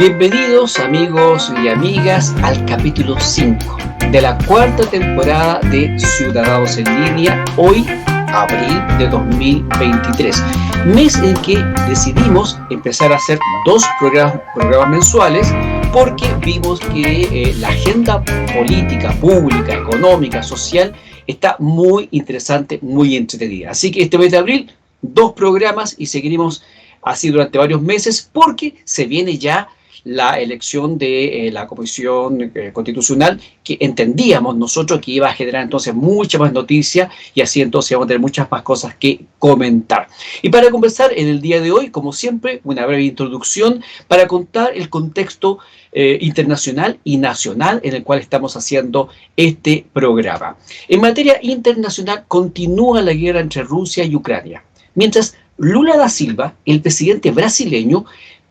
Bienvenidos amigos y amigas al capítulo 5 de la cuarta temporada de Ciudadanos en Línea, hoy abril de 2023, mes en que decidimos empezar a hacer dos programas mensuales porque vimos que la agenda política, pública, económica, social está muy interesante, muy entretenida. Así que este mes de abril, dos programas y seguiremos así durante varios meses porque se viene ya la elección de la Comisión Constitucional, que entendíamos nosotros que iba a generar entonces mucha más noticia y así entonces vamos a tener muchas más cosas que comentar. Y para conversar en el día de hoy, como siempre, una breve introducción para contar el contexto internacional y nacional en el cual estamos haciendo este programa. En materia internacional, continúa la guerra entre Rusia y Ucrania, mientras Lula da Silva, el presidente brasileño,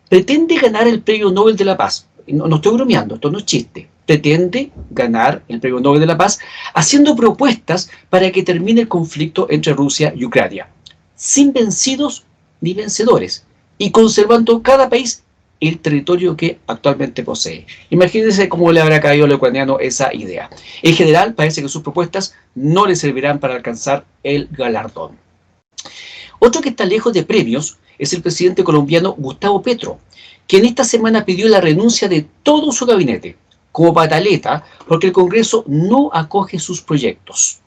pretende ganar el Premio Nobel de la Paz. No estoy bromeando, esto no es chiste. Pretende ganar el Premio Nobel de la Paz haciendo propuestas para que termine el conflicto entre Rusia y Ucrania, sin vencidos ni vencedores, y conservando cada país el territorio que actualmente posee. Imagínense cómo le habrá caído al ucraniano esa idea. En general, parece que sus propuestas no le servirán para alcanzar el galardón. Otro que está lejos de premios es el presidente colombiano Gustavo Petro, quien esta semana pidió la renuncia de todo su gabinete, como pataleta, porque el Congreso no acoge sus proyectos.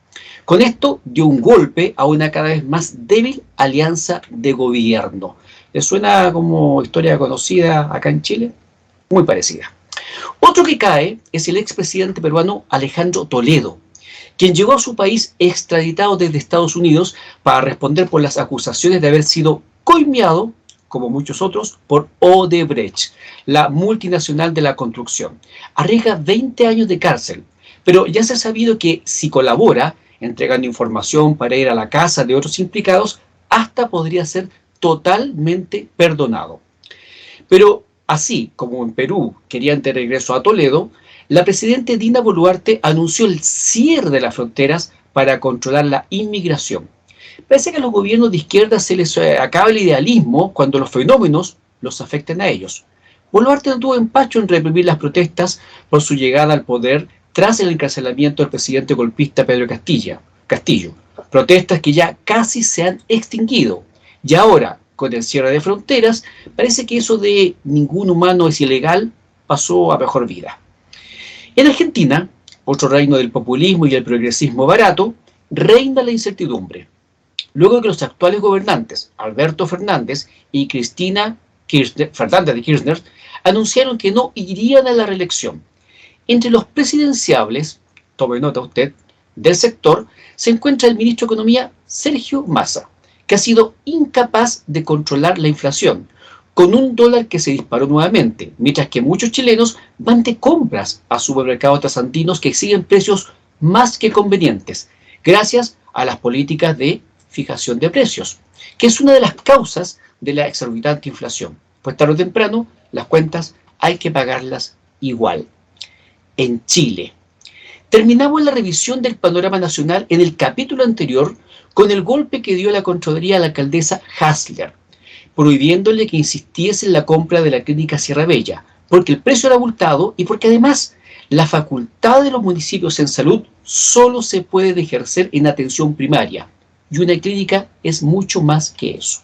Con esto dio un golpe a una cada vez más débil alianza de gobierno. ¿Les suena como historia conocida acá en Chile? Muy parecida. Otro que cae es el expresidente peruano Alejandro Toledo, quien llegó a su país extraditado desde Estados Unidos para responder por las acusaciones de haber sido coimeado, como muchos otros, por Odebrecht, la multinacional de la construcción. Arriesga 20 años de cárcel, pero ya se ha sabido que si colabora, entregando información para ir a la casa de otros implicados, hasta podría ser totalmente perdonado. Pero así como en Perú querían de regreso a Toledo, la presidenta Dina Boluarte anunció el cierre de las fronteras para controlar la inmigración. Parece que a los gobiernos de izquierda se les acaba el idealismo cuando los fenómenos los afectan a ellos. Boluarte no tuvo empacho en reprimir las protestas por su llegada al poder tras el encarcelamiento del presidente golpista Pedro Castillo. Protestas que ya casi se han extinguido. Y ahora, con el cierre de fronteras, parece que eso de ningún humano es ilegal pasó a mejor vida. En Argentina, otro reino del populismo y el progresismo barato, reina la incertidumbre. Luego de que los actuales gobernantes, Alberto Fernández y Cristina Fernández de Kirchner, anunciaron que no irían a la reelección. Entre los presidenciables, tome nota usted, del sector, se encuentra el ministro de Economía, Sergio Massa, que ha sido incapaz de controlar la inflación, con un dólar que se disparó nuevamente, mientras que muchos chilenos van de compras a supermercados trasantinos que exigen precios más que convenientes, gracias a las políticas de fijación de precios, que es una de las causas de la exorbitante inflación. Pues tarde o temprano, las cuentas hay que pagarlas igual. En Chile, terminamos la revisión del panorama nacional en el capítulo anterior con el golpe que dio la Contraloría a la alcaldesa Hasler, prohibiéndole que insistiese en la compra de la clínica Sierra Bella, porque el precio era abultado y porque además la facultad de los municipios en salud solo se puede ejercer en atención primaria, y una clínica es mucho más que eso.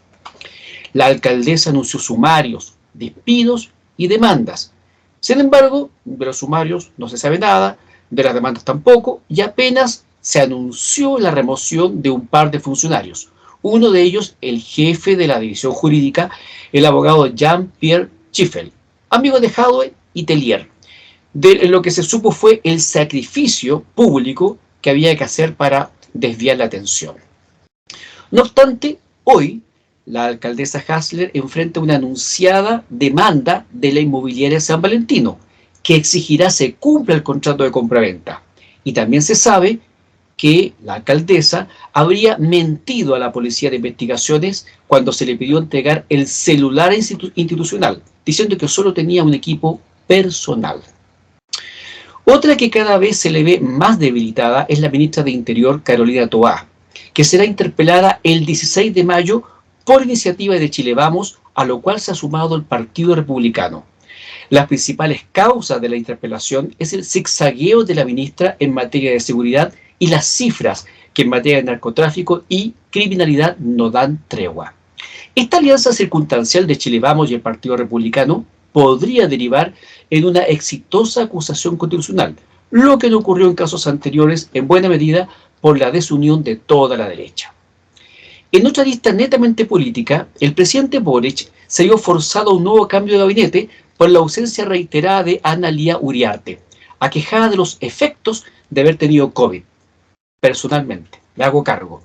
La alcaldesa anunció sumarios, despidos y demandas. Sin embargo, de los sumarios no se sabe nada, de las demandas tampoco, y apenas se anunció la remoción de un par de funcionarios. Uno de ellos, el jefe de la división jurídica, el abogado Jean-Pierre Schiffel, amigo de Jadwe y Tellier. De lo que se supo fue el sacrificio público que había que hacer para desviar la atención. No obstante, hoy la alcaldesa Hasler enfrenta una anunciada demanda de la inmobiliaria San Valentino, que exigirá se cumpla el contrato de compraventa. Y también se sabe que la alcaldesa habría mentido a la policía de investigaciones cuando se le pidió entregar el celular institucional, diciendo que solo tenía un equipo personal. Otra que cada vez se le ve más debilitada es la ministra de Interior, Carolina Toá, que será interpelada el 16 de mayo por iniciativa de Chile Vamos, a lo cual se ha sumado el Partido Republicano. Las principales causas de la interpelación es el zigzagueo de la ministra en materia de seguridad y las cifras que en materia de narcotráfico y criminalidad no dan tregua. Esta alianza circunstancial de Chile Vamos y el Partido Republicano podría derivar en una exitosa acusación constitucional, lo que no ocurrió en casos anteriores en buena medida por la desunión de toda la derecha. En otra lista netamente política, el presidente Boric se vio forzado a un nuevo cambio de gabinete por la ausencia reiterada de Ana Lía Uriarte, aquejada de los efectos de haber tenido COVID. Personalmente, me hago cargo.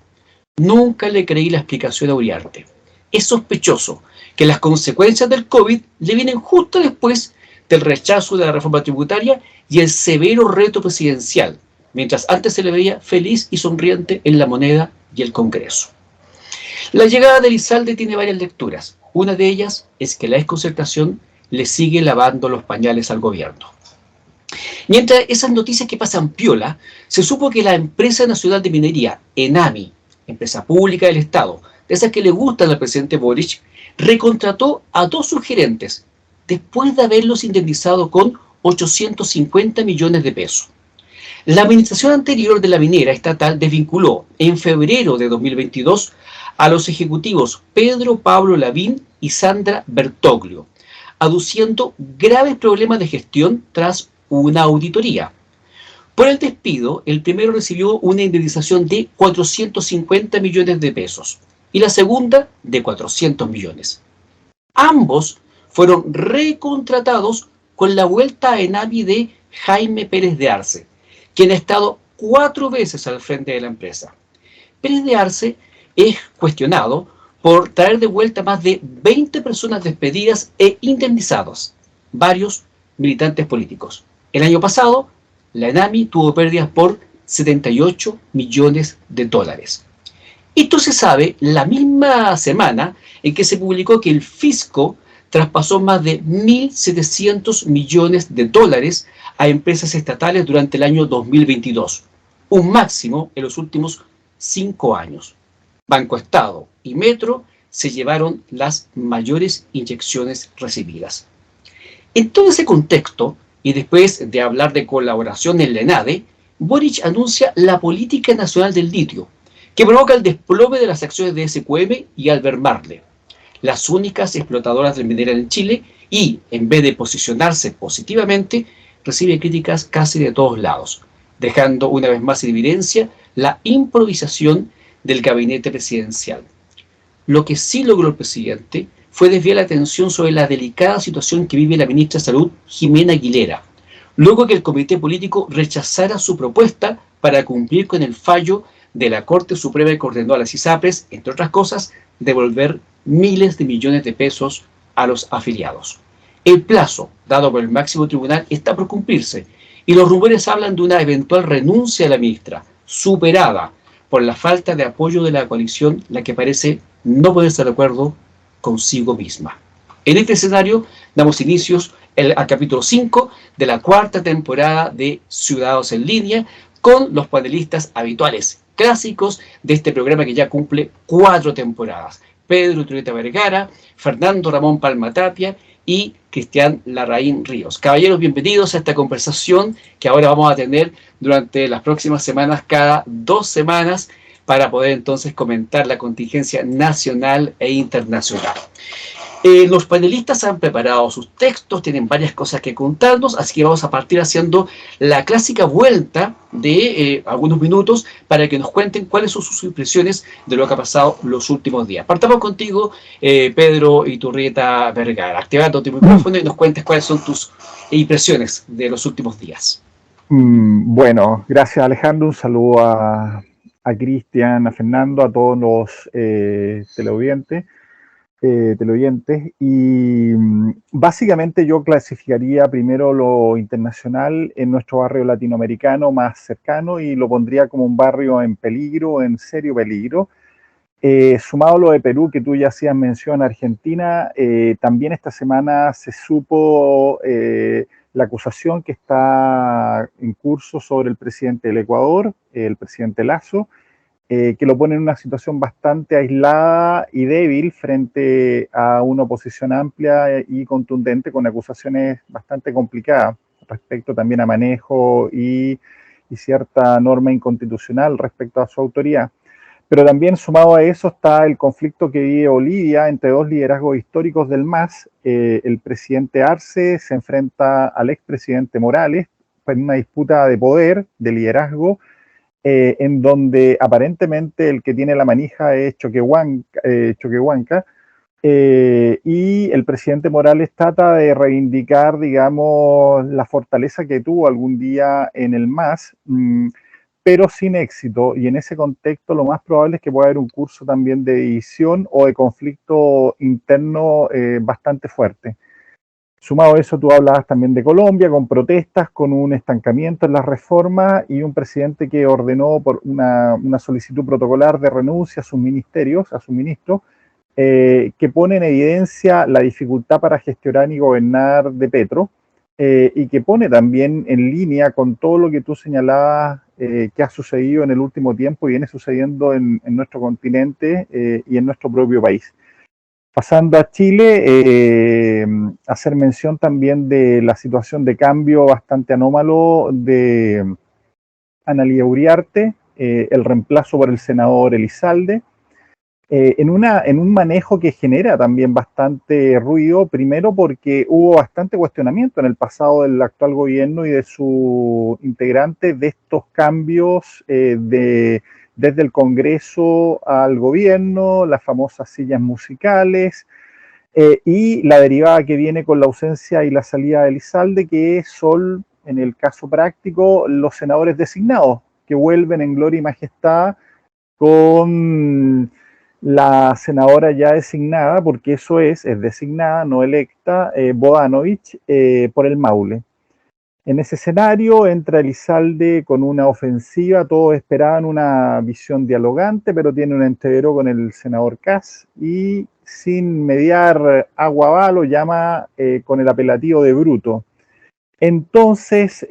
Nunca le creí la explicación a Uriarte. Es sospechoso que las consecuencias del COVID le vienen justo después del rechazo de la reforma tributaria y el severo reto presidencial, mientras antes se le veía feliz y sonriente en la moneda y el Congreso. La llegada de Elizalde tiene varias lecturas. Una de ellas es que la exconcertación le sigue lavando los pañales al gobierno. Mientras esas noticias que pasan piola, se supo que la empresa nacional de minería, ENAMI, empresa pública del Estado, de esas que le gustan al presidente Boric, recontrató a 2 subgerentes después de haberlos indemnizado con 850 millones de pesos. La administración anterior de la minera estatal desvinculó en febrero de 2022 a los ejecutivos Pedro Pablo Lavín y Sandra Bertoglio, aduciendo graves problemas de gestión tras una auditoría. Por el despido, el primero recibió una indemnización de 450 millones de pesos y la segunda de 400 millones. Ambos fueron recontratados con la vuelta a ENAMI de Jaime Pérez de Arce, quien ha estado 4 veces al frente de la empresa. Pérez de Arce es cuestionado por traer de vuelta más de 20 personas despedidas e indemnizadas, varios militantes políticos. El año pasado, la ENAMI tuvo pérdidas por 78 millones de dólares. Esto se sabe la misma semana en que se publicó que el fisco traspasó más de 1.700 millones de dólares a empresas estatales durante el año 2022, un máximo en los últimos 5 años. Banco Estado y Metro se llevaron las mayores inyecciones recibidas. En todo ese contexto, y después de hablar de colaboración en la ENADE, Boric anuncia la política nacional del litio, que provoca el desplome de las acciones de SQM y Albemarle, las únicas explotadoras del mineral en Chile, y en vez de posicionarse positivamente, recibe críticas casi de todos lados, dejando una vez más en evidencia la improvisación del gabinete presidencial. Lo que sí logró el presidente fue desviar la atención sobre la delicada situación que vive la ministra de Salud, Jimena Aguilera, luego que el comité político rechazara su propuesta para cumplir con el fallo de la Corte Suprema que ordenó a las ISAPRES, entre otras cosas, devolver miles de millones de pesos a los afiliados. El plazo dado por el máximo tribunal está por cumplirse y los rumores hablan de una eventual renuncia de la ministra, superada por la falta de apoyo de la coalición, la que parece no poder estar de acuerdo consigo misma. En este escenario damos inicios al capítulo 5 de la 4ª temporada de Ciudadanos en Línea, con los panelistas habituales, clásicos de este programa que ya cumple 4 temporadas. Pedro Iturrieta Vergara, Fernando Ramón Palma Tapia y Cristian Larraín Ríos. Caballeros, bienvenidos a esta conversación que ahora vamos a tener durante las próximas semanas, cada 2 semanas, para poder entonces comentar la contingencia nacional e internacional. Los panelistas han preparado sus textos, tienen varias cosas que contarnos, así que vamos a partir haciendo la clásica vuelta de algunos minutos para que nos cuenten cuáles son sus impresiones de lo que ha pasado los últimos días. Partamos contigo, Pedro Iturrieta Vergara. Activando tu micrófono y nos cuentes cuáles son tus impresiones de los últimos días. Bueno, gracias Alejandro, un saludo a Cristian, a Fernando, a todos los televidentes, y básicamente yo clasificaría primero lo internacional en nuestro barrio latinoamericano más cercano y lo pondría como un barrio en peligro, en serio peligro. Sumado a lo de Perú, que tú ya hacías mención, Argentina, también esta semana se supo la acusación que está en curso sobre el presidente del Ecuador, el presidente Lasso, que lo pone en una situación bastante aislada y débil frente a una oposición amplia y contundente con acusaciones bastante complicadas respecto también a manejo y cierta norma inconstitucional respecto a su autoridad. Pero también sumado a eso está el conflicto que vive Bolivia entre dos liderazgos históricos del MAS. El presidente Arce se enfrenta al expresidente Morales en una disputa de poder, de liderazgo, en donde aparentemente el que tiene la manija es Choquehuanca, y el presidente Morales trata de reivindicar, digamos, la fortaleza que tuvo algún día en el MAS, pero sin éxito, y en ese contexto lo más probable es que pueda haber un curso también de división o de conflicto interno bastante fuerte. Sumado a eso, tú hablabas también de Colombia, con protestas, con un estancamiento en las reformas y un presidente que ordenó por una solicitud protocolar de renuncia a sus ministerios, a sus ministros, que pone en evidencia la dificultad para gestionar y gobernar de Petro, y que pone también en línea con todo lo que tú señalabas que ha sucedido en el último tiempo y viene sucediendo en nuestro continente y en nuestro propio país. Pasando a Chile, hacer mención también de la situación de cambio bastante anómalo de Ana Lía Uriarte, el reemplazo por el senador Elizalde, en un manejo que genera también bastante ruido, primero porque hubo bastante cuestionamiento en el pasado del actual gobierno y de su integrante de estos cambios desde el Congreso al gobierno, las famosas sillas musicales, y la derivada que viene con la ausencia y la salida de Elizalde, que son, en el caso práctico, los senadores designados, que vuelven en gloria y majestad con la senadora ya designada, porque eso es designada, no electa, Bodanovich, por el Maule. En ese escenario entra Elizalde con una ofensiva, todos esperaban una visión dialogante, pero tiene un entrevero con el senador Kass y sin mediar agua va lo llama con el apelativo de bruto. Entonces,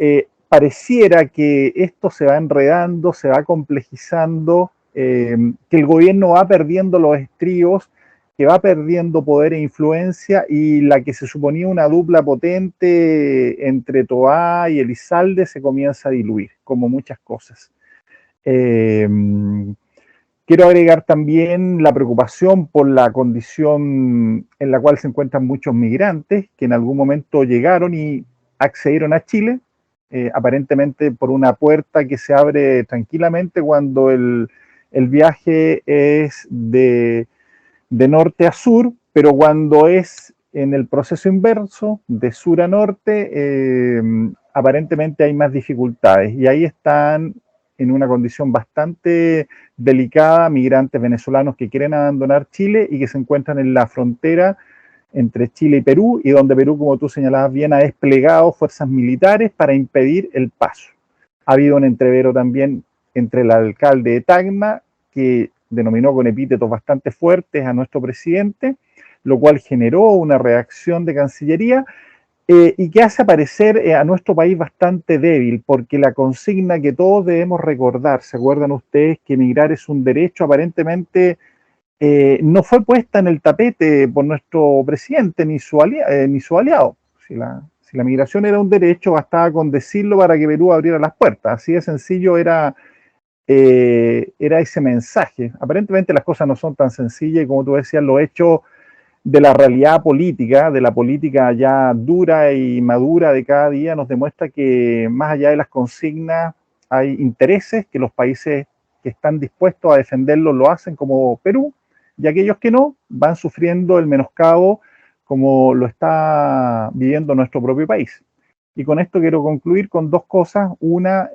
pareciera que esto se va enredando, se va complejizando, que el gobierno va perdiendo los estribos, que va perdiendo poder e influencia, y la que se suponía una dupla potente entre Toá y Elizalde se comienza a diluir, como muchas cosas. Quiero agregar también la preocupación por la condición en la cual se encuentran muchos migrantes que en algún momento llegaron y accedieron a Chile, aparentemente por una puerta que se abre tranquilamente cuando el viaje es de norte a sur, pero cuando es en el proceso inverso, de sur a norte, aparentemente hay más dificultades. Y ahí están en una condición bastante delicada migrantes venezolanos que quieren abandonar Chile y que se encuentran en la frontera entre Chile y Perú, y donde Perú, como tú señalabas bien, ha desplegado fuerzas militares para impedir el paso. Ha habido un entrevero también entre el alcalde de Tacna, que denominó con epítetos bastante fuertes a nuestro presidente, lo cual generó una reacción de Cancillería, y que hace aparecer a nuestro país bastante débil, porque la consigna que todos debemos recordar, ¿se acuerdan ustedes que emigrar es un derecho? Aparentemente no fue puesta en el tapete por nuestro presidente ni su aliado. Si la migración era un derecho, bastaba con decirlo para que Perú abriera las puertas. Así de sencillo era ese mensaje. Aparentemente las cosas no son tan sencillas y, como tú decías, los hechos de la realidad política, de la política ya dura y madura de cada día, nos demuestra que más allá de las consignas hay intereses, que los países que están dispuestos a defenderlo lo hacen, como Perú, y aquellos que no van sufriendo el menoscabo como lo está viviendo nuestro propio país. Y con esto quiero concluir con dos cosas. Una,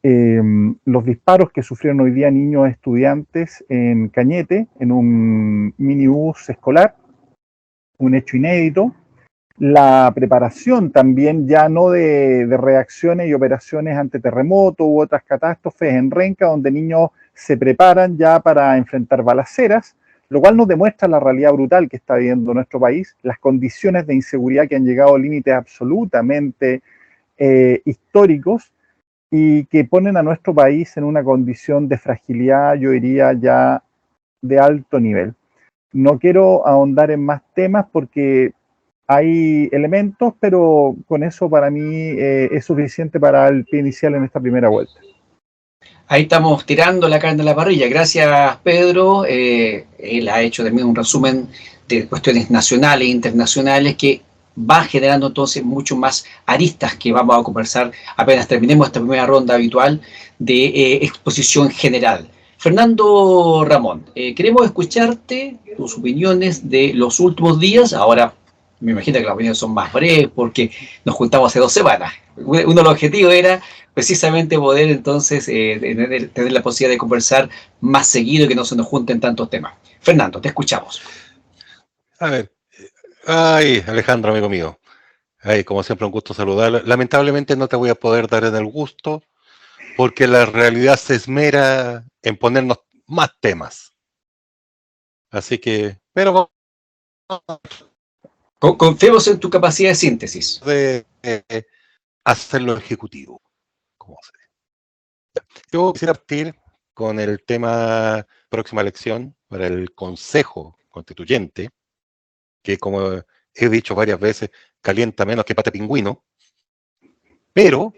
los disparos que sufrieron hoy día niños estudiantes en Cañete, en un minibús escolar, un hecho inédito. La preparación también ya no de reacciones y operaciones ante terremotos u otras catástrofes en Renca, donde niños se preparan ya para enfrentar balaceras, lo cual nos demuestra la realidad brutal que está viviendo nuestro país, las condiciones de inseguridad que han llegado a límites absolutamente históricos, y que ponen a nuestro país en una condición de fragilidad, yo diría ya de alto nivel. No quiero ahondar en más temas porque hay elementos, pero con eso para mí es suficiente para el pie inicial en esta primera vuelta. Ahí estamos tirando la carne a la parrilla. Gracias, Pedro. Él ha hecho también un resumen de cuestiones nacionales e internacionales que va generando entonces mucho más aristas que vamos a conversar apenas terminemos esta primera ronda habitual de exposición general. Fernando Ramón, queremos escucharte, tus opiniones de los últimos días. Ahora me imagino que las opiniones son más breves porque nos juntamos hace 2 semanas. Uno de los objetivos era precisamente poder entonces tener la posibilidad de conversar más seguido y que no se nos junten tantos temas. Fernando, te escuchamos. A ver, ay, Alejandro, amigo mío, ay, como siempre un gusto saludarlo. Lamentablemente no te voy a poder dar en el gusto porque la realidad se esmera en ponernos más temas. Así que, pero Confiemos en tu capacidad de síntesis. de hacerlo ejecutivo. Como se. Yo quisiera partir con el tema próxima elección para el Consejo Constituyente, que como he dicho varias veces, calienta menos que pata pingüino, pero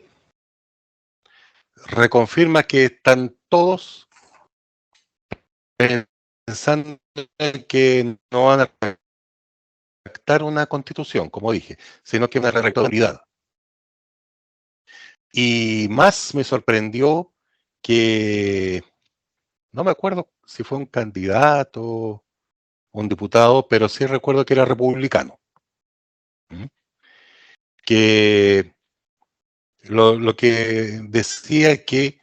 reconfirma que están todos pensando en que no van a redactar una constitución, como dije, sino que una redactabilidad. Y más me sorprendió que, no me acuerdo si fue un candidato, un diputado, pero sí recuerdo que era republicano, que lo que decía que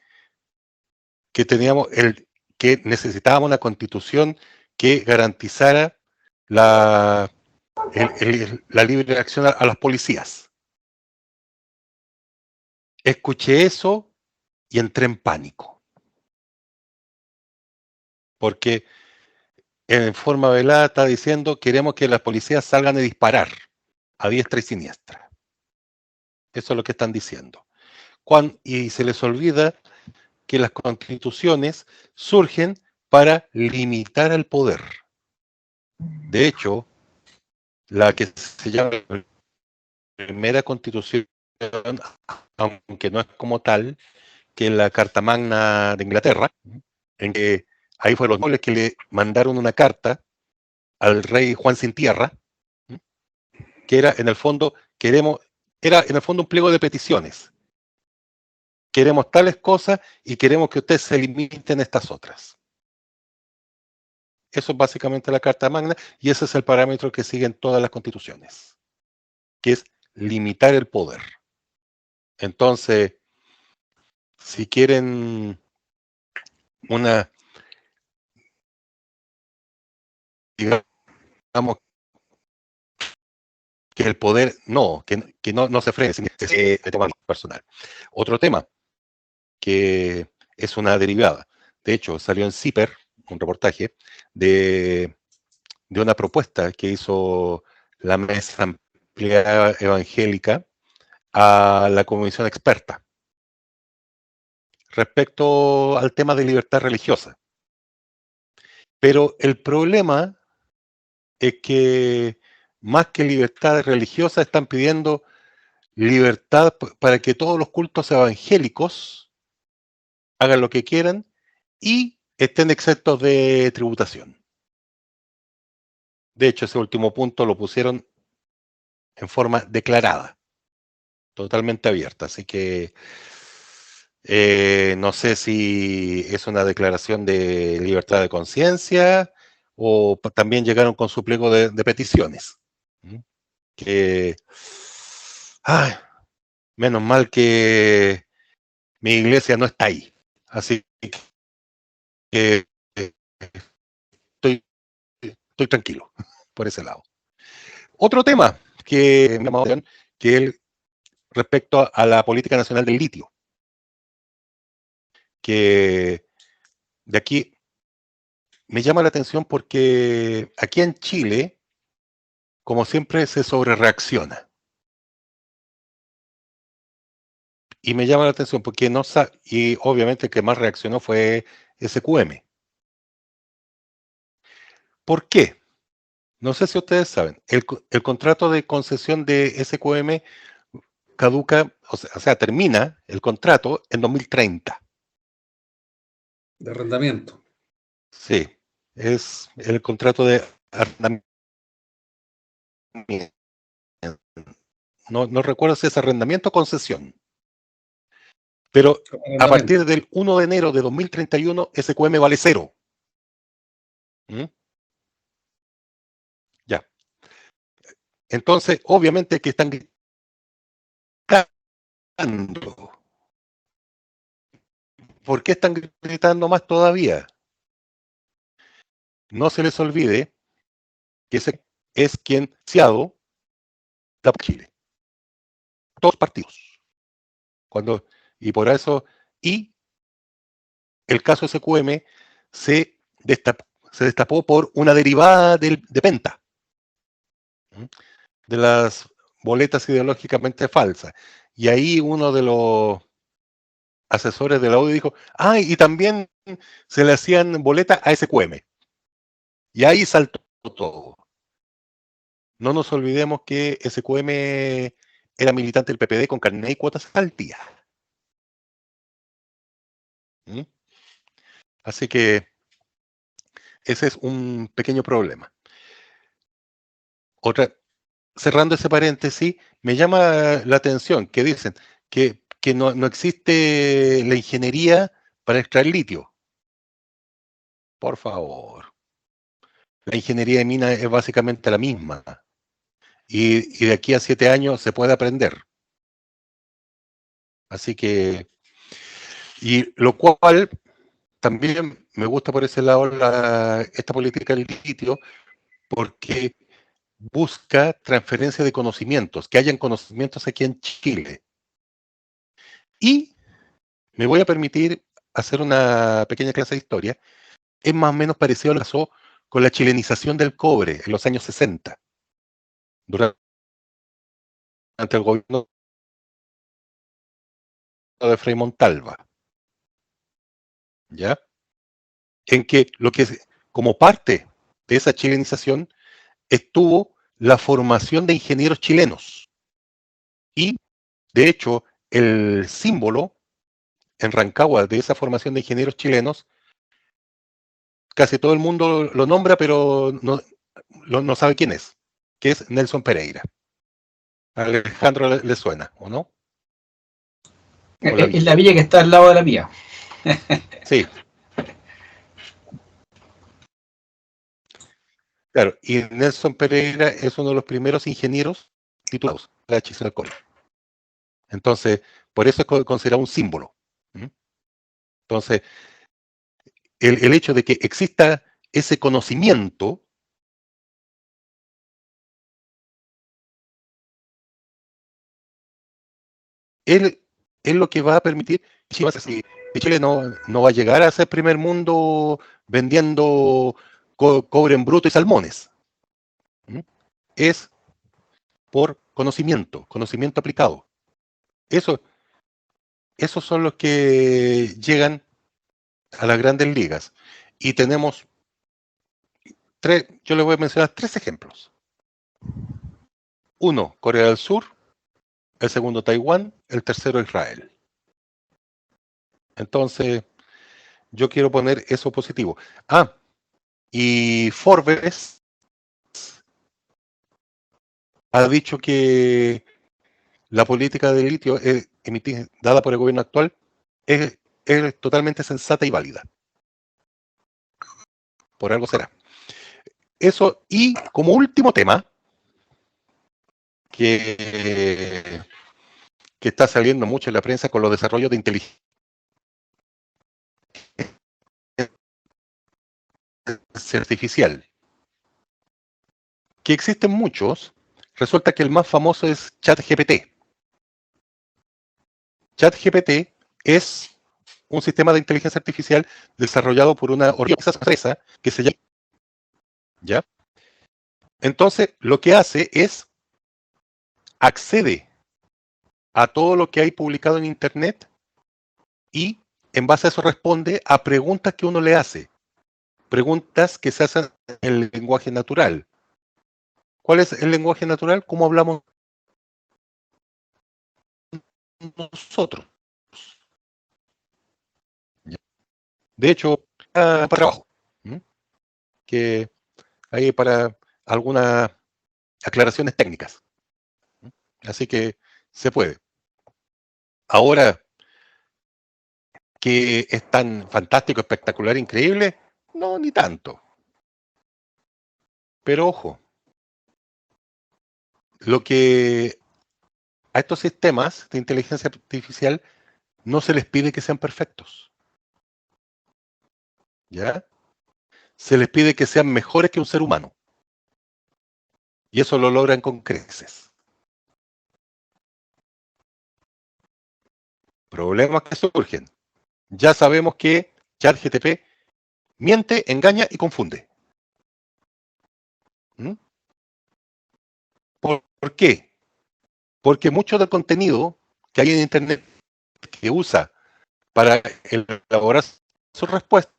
teníamos que necesitábamos una constitución que garantizara la libre acción a las policías. Escuché eso y entré en pánico. Porque en forma velada está diciendo queremos que las policías salgan a disparar a diestra y siniestra. Eso es lo que están diciendo. Y se les olvida que las constituciones surgen para limitar el poder. De hecho, la que se llama primera constitución, aunque no es como tal, que la Carta Magna de Inglaterra, en que ahí fueron los nobles que le mandaron una carta al rey Juan Sin Tierra, que era en el fondo, era en el fondo un pliego de peticiones. Queremos tales cosas y queremos que ustedes se limiten estas otras. Eso es básicamente la Carta Magna y ese es el parámetro que siguen todas las constituciones, que es limitar el poder. Entonces, si quieren una, digamos, que el poder que no se frene, sino que se toma personal. Otro tema, que es una derivada. De hecho, salió en CIPER un reportaje de una propuesta que hizo la Mesa Ampliada Evangélica a la Comisión Experta respecto al tema de libertad religiosa. Pero el problema es que más que libertad religiosa están pidiendo libertad para que todos los cultos evangélicos hagan lo que quieran y estén exentos de tributación. De hecho, ese último punto lo pusieron en forma declarada, totalmente abierta. Así que no sé si es una declaración de libertad de conciencia o también llegaron con su pliego de peticiones. Que, ay, menos mal que mi iglesia no está ahí. Así que estoy tranquilo por ese lado. Otro tema que me llamó la atención, que es respecto a la política nacional del litio, que de aquí me llama la atención porque aquí en Chile, como siempre, se sobrereacciona. Y me llama la atención porque no sabe, y obviamente el que más reaccionó fue SQM. ¿Por qué? No sé si ustedes saben, el contrato de concesión de SQM caduca, o sea, termina el contrato en 2030. De arrendamiento. Sí, es el contrato de arrendamiento. No recuerdo si es arrendamiento o concesión. Pero a partir del 1 de enero de 2031, SQM vale 0. ¿Mm? Ya. Entonces, obviamente que están gritando. ¿Por qué están gritando más todavía? No se les olvide que ese es quien Ciado da por Chile. Todos partidos. Y por eso, y el caso SQM se destapó por una derivada de Penta, de las boletas ideológicamente falsas. Y ahí uno de los asesores de la UDI dijo, y también se le hacían boletas a SQM. Y ahí saltó todo. No nos olvidemos que SQM era militante del PPD con carnet y cuotas al día. ¿Mm? Así que ese es un pequeño problema. Cerrando ese paréntesis, me llama la atención que dicen que no existe la ingeniería para extraer litio. Por favor. La ingeniería de mina es básicamente la misma. Y de aquí a 7 años se puede aprender. Así que, y lo cual también me gusta por ese lado esta política del litio, porque busca transferencia de conocimientos, que hayan conocimientos aquí en Chile. Y me voy a permitir hacer una pequeña clase de historia. Es más o menos parecido a lo que pasó con la chilenización del cobre en los años 60, durante el gobierno de Frei Montalva. ¿Ya? En que como parte de esa chilenización estuvo la formación de ingenieros chilenos. Y, de hecho, el símbolo en Rancagua de esa formación de ingenieros chilenos, casi todo el mundo lo nombra, pero no sabe quién es, que es Nelson Pereira. A Alejandro le suena, ¿o no? Es la villa que está al lado de la mía. Sí. Claro, y Nelson Pereira es uno de los primeros ingenieros titulados de la Chile del Cobre. Entonces, por eso es considerado un símbolo. Entonces, el hecho de que exista ese conocimiento es lo que va a permitir que Chile no va a llegar a ser primer mundo vendiendo cobre en bruto y salmones. Es por conocimiento aplicado. Esos son los que llegan a las grandes ligas. Y tenemos yo les voy a mencionar 3 ejemplos. Uno, Corea del Sur. El segundo, Taiwán. El tercero, Israel. Entonces, yo quiero poner eso positivo. Y Forbes ha dicho que la política de litio dada por el gobierno actual es totalmente sensata y válida. Por algo será. Eso, y como último tema, que está saliendo mucho en la prensa con los desarrollos de inteligencia artificial, que existen muchos. Resulta que el más famoso es ChatGPT. ChatGPT es un sistema de inteligencia artificial desarrollado por una empresa que se llama... ¿Ya? Entonces, lo que hace es accede a todo lo que hay publicado en Internet y en base a eso responde a preguntas que uno le hace. Preguntas que se hacen en el lenguaje natural. ¿Cuál es el lenguaje natural? ¿Cómo hablamos nosotros? De hecho, para trabajo, que hay para algunas aclaraciones técnicas. Así que se puede. Ahora, que es tan fantástico, espectacular, increíble, no, ni tanto. Pero ojo, lo que a estos sistemas de inteligencia artificial no se les pide que sean perfectos. ¿Ya? Se les pide que sean mejores que un ser humano. Y eso lo logran con creces. Problemas que surgen. Ya sabemos que ChatGPT miente, engaña y confunde. ¿Por qué? Porque mucho del contenido que hay en Internet que usa para elaborar sus respuestas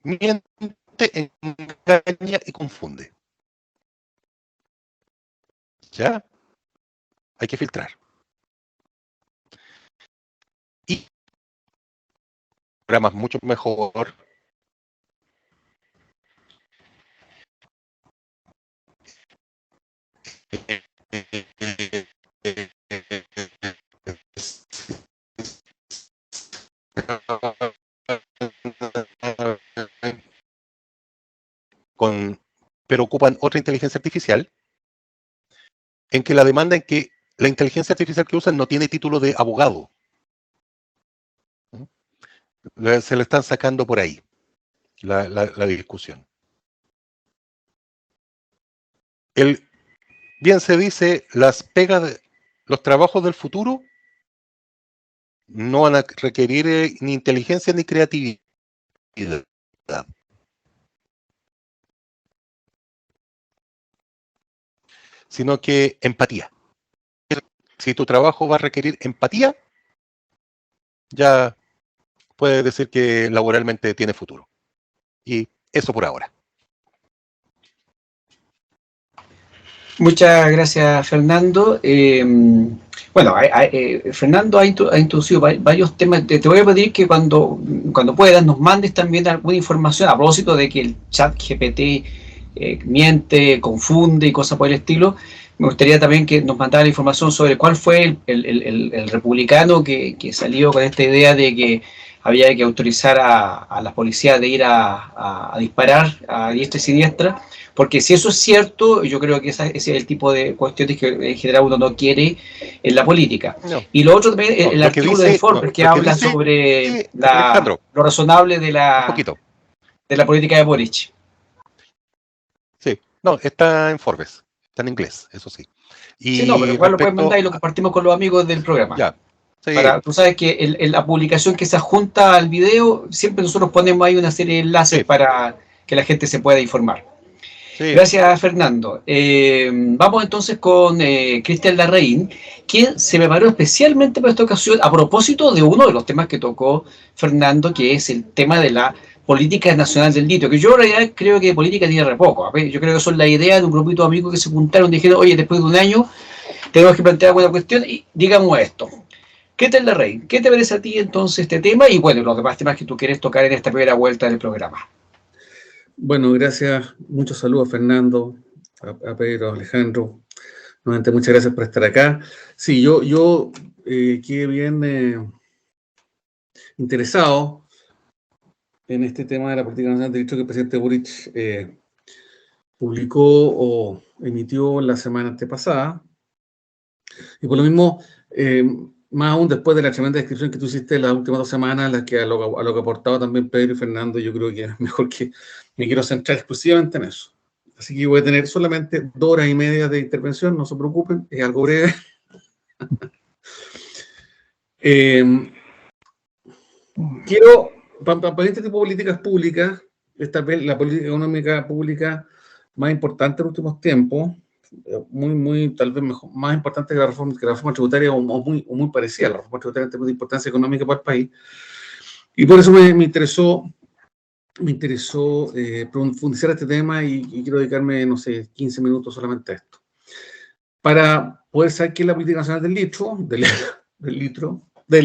miente, engaña y confunde. ¿Ya? Hay que filtrar. Y programas mucho mejor. Pero ocupan otra inteligencia artificial, en que la demanda en que la inteligencia artificial que usan no tiene título de abogado. Se le están sacando por ahí la discusión. Bien se dice, los trabajos del futuro no van a requerir ni inteligencia ni creatividad, sino que empatía. Si tu trabajo va a requerir empatía, ya puedes decir que laboralmente tiene futuro. Y eso por ahora. Muchas gracias, Fernando. Bueno, Fernando ha introducido varios temas. Te voy a pedir que cuando puedas nos mandes también alguna información a propósito de que el chat GPT miente, confunde y cosas por el estilo. Me gustaría también que nos mandara la información sobre cuál fue el republicano que salió con esta idea de que había que autorizar a las policías de ir a disparar a diestra y siniestra. Porque si eso es cierto, yo creo que ese es el tipo de cuestiones que en general uno no quiere en la política. No. Y lo otro también, el artículo de Forbes que habla dice, sobre lo razonable de la política de Boric. Sí, no, está en Forbes, está en inglés, eso sí. Y sí, no, pero igual lo pueden mandar y lo compartimos con los amigos del programa. Ya. Sí. Tú sabes que la publicación que se adjunta al video, siempre nosotros ponemos ahí una serie de enlaces para que la gente se pueda informar. Sí. Gracias, Fernando. Vamos entonces con Cristian Larraín, quien se preparó especialmente para esta ocasión a propósito de uno de los temas que tocó Fernando, que es el tema de la política nacional del litio, que yo en realidad creo que política tiene re poco. Yo creo que son la idea de un grupito de amigos que se juntaron y dijeron, oye, después de un año tenemos que plantear alguna cuestión y digamos esto. Cristian Larraín, ¿qué te parece a ti entonces este tema? Y bueno, los demás temas que tú quieres tocar en esta primera vuelta del programa. Bueno, gracias. Muchos saludos a Fernando, a Pedro, a Alejandro. Nuevamente, muchas gracias por estar acá. Sí, yo quedé bien interesado en este tema de la política nacional del litio que el presidente Boric publicó o emitió la semana antepasada. Y por lo mismo, más aún después de la tremenda descripción que tú hiciste las últimas 2 semanas, a lo que aportaba también Pedro y Fernando, yo creo que es mejor que me quiero centrar exclusivamente en eso. Así que voy a tener solamente 2 horas y media de intervención, no se preocupen, es algo breve. Quiero, para este tipo de políticas públicas, es tal vez la política económica pública más importante en los últimos tiempos, tal vez mejor, más importante que la reforma tributaria o muy parecida a la reforma tributaria en términos de importancia económica para el país. Y por eso me interesó profundizar este tema y quiero dedicarme, no sé, 15 minutos solamente a esto. Para poder saber qué es la política nacional del litio, el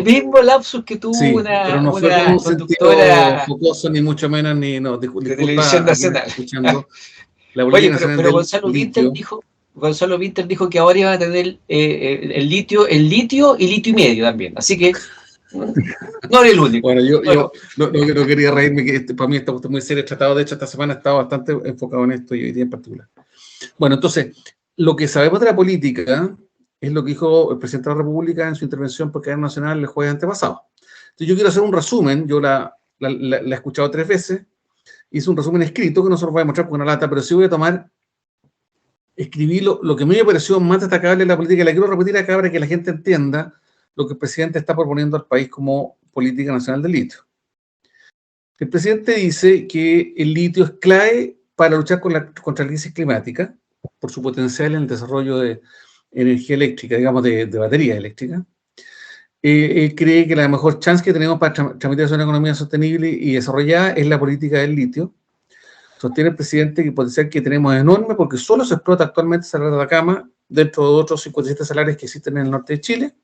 mismo lapsus que tuvo sí, pero no fue con un sentido jocoso, ni mucho menos, de Televisión Nacional. Oye, pero Gonzalo Winter dijo que ahora iba a tener el litio y litio y medio también, así que no era el único. Bueno, yo no quería reírme, que para mí está muy serio el tratado. De hecho, esta semana he estado bastante enfocado en esto y hoy día en particular. Bueno, entonces, lo que sabemos de la política es lo que dijo el presidente de la República en su intervención por cadena nacional el jueves antepasado. Entonces, yo quiero hacer un resumen. Yo la he escuchado 3 veces. Hice un resumen escrito que no se lo voy a mostrar porque no lata, pero sí voy a escribí lo que me pareció más destacable en la política. La quiero repetir acá para que la gente entienda lo que el presidente está proponiendo al país como política nacional del litio. El presidente dice que el litio es clave para luchar contra la crisis climática, por su potencial en el desarrollo de energía eléctrica, digamos, de baterías eléctricas. Él cree que la mejor chance que tenemos para tramitar una economía sostenible y desarrollada es la política del litio. Sostiene el presidente que el potencial que tenemos es enorme porque solo se explota actualmente el Salar de Atacama dentro de otros 57 salares que existen en el norte de Chile.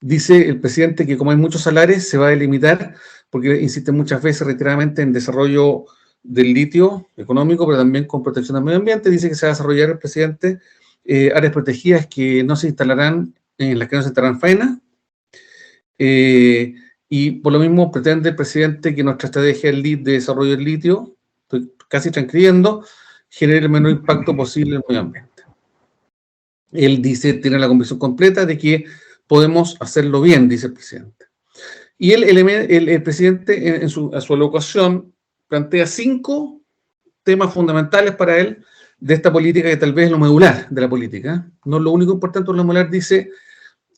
Dice el presidente que como hay muchos salares se va a delimitar, porque insiste muchas veces reiteradamente en desarrollo del litio económico, pero también con protección del medio ambiente. Dice que se va a desarrollar el presidente áreas protegidas que no se instalarán, en las que no se instalarán faenas. Y por lo mismo pretende el presidente que nuestra estrategia de desarrollo del litio, estoy casi transcribiendo, genere el menor impacto posible en el medio ambiente. Él dice, tiene la convicción completa de que podemos hacerlo bien, dice el presidente. Y el presidente, a su alocución, plantea 5 temas fundamentales para él de esta política, que tal vez es lo medular de la política. No es lo único importante, lo medular. Dice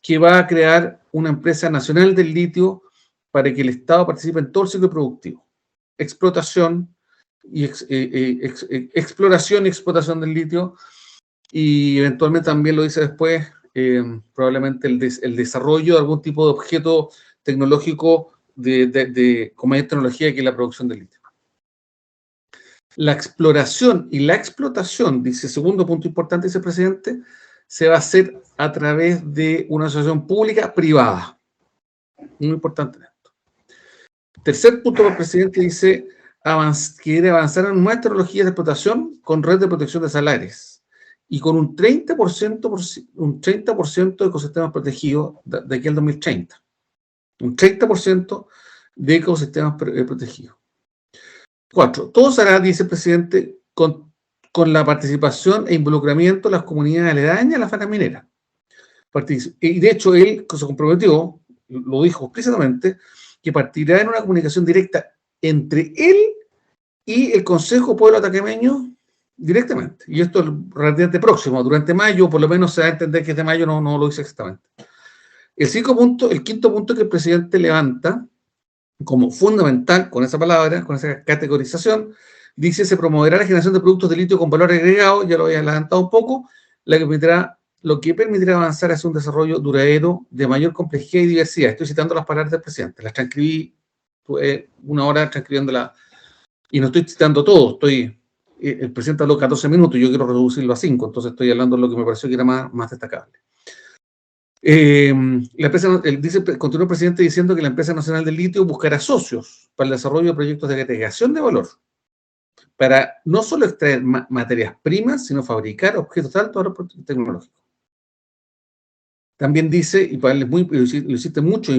que va a crear una empresa nacional del litio para que el Estado participe en todo el ciclo productivo. Explotación y exploración y explotación del litio, y eventualmente también lo dice después, probablemente el desarrollo de algún tipo de objeto tecnológico con mayor tecnología que la producción de litio. La exploración y la explotación, dice, segundo punto importante, dice el presidente, se va a hacer a través de una asociación pública-privada. Muy importante esto. Tercer punto, el presidente dice, quiere avanzar en nuevas tecnologías de explotación con red de protección de salares y con un 30% de ecosistemas protegidos de aquí al 2030. Un 30% de ecosistemas protegidos. 4. Todo se hará, dice el presidente, con la participación e involucramiento de las comunidades aledañas a la faena minera. Y de hecho, él se comprometió, lo dijo explícitamente, que partirá en una comunicación directa entre él y el Consejo Pueblo Atacameño directamente. Y esto es relativamente próximo, durante mayo, por lo menos se va a entender que es de mayo, no lo dice exactamente. El quinto punto que el presidente levanta como fundamental, con esa palabra, con esa categorización, dice, se promoverá la generación de productos de litio con valor agregado, ya lo había adelantado un poco, lo que permitirá avanzar hacia un desarrollo duradero de mayor complejidad y diversidad. Estoy citando las palabras del presidente, las transcribí, una hora transcribiéndola, y no estoy citando todo, el presidente habló 14 minutos, yo quiero reducirlo a 5, entonces estoy hablando de lo que me pareció que era más destacable. Continúa el presidente diciendo que la empresa nacional del litio buscará socios para el desarrollo de proyectos de agregación de valor, para no solo extraer materias primas, sino fabricar objetos de alto valor tecnológico. También dice, y para él lo hiciste mucho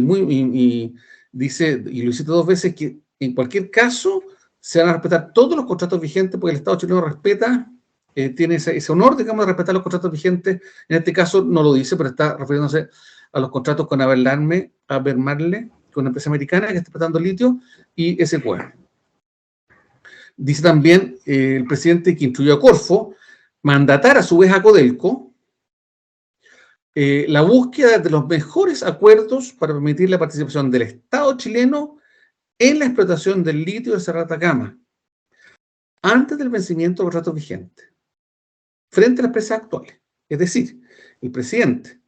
dice, y lo hiciste 2 veces, que en cualquier caso se van a respetar todos los contratos vigentes, porque el Estado chileno respeta, tiene ese honor, digamos, de respetar los contratos vigentes. En este caso no lo dice, pero está refiriéndose a los contratos con Abermarle, con una empresa americana que está explotando litio, y ese pueblo. Dice también el presidente que instruyó a Corfo mandatar a su vez a Codelco la búsqueda de los mejores acuerdos para permitir la participación del Estado chileno en la explotación del litio de Cerro de Atacama, antes del vencimiento del contrato vigente, frente a las empresas actuales. Es decir, el presidente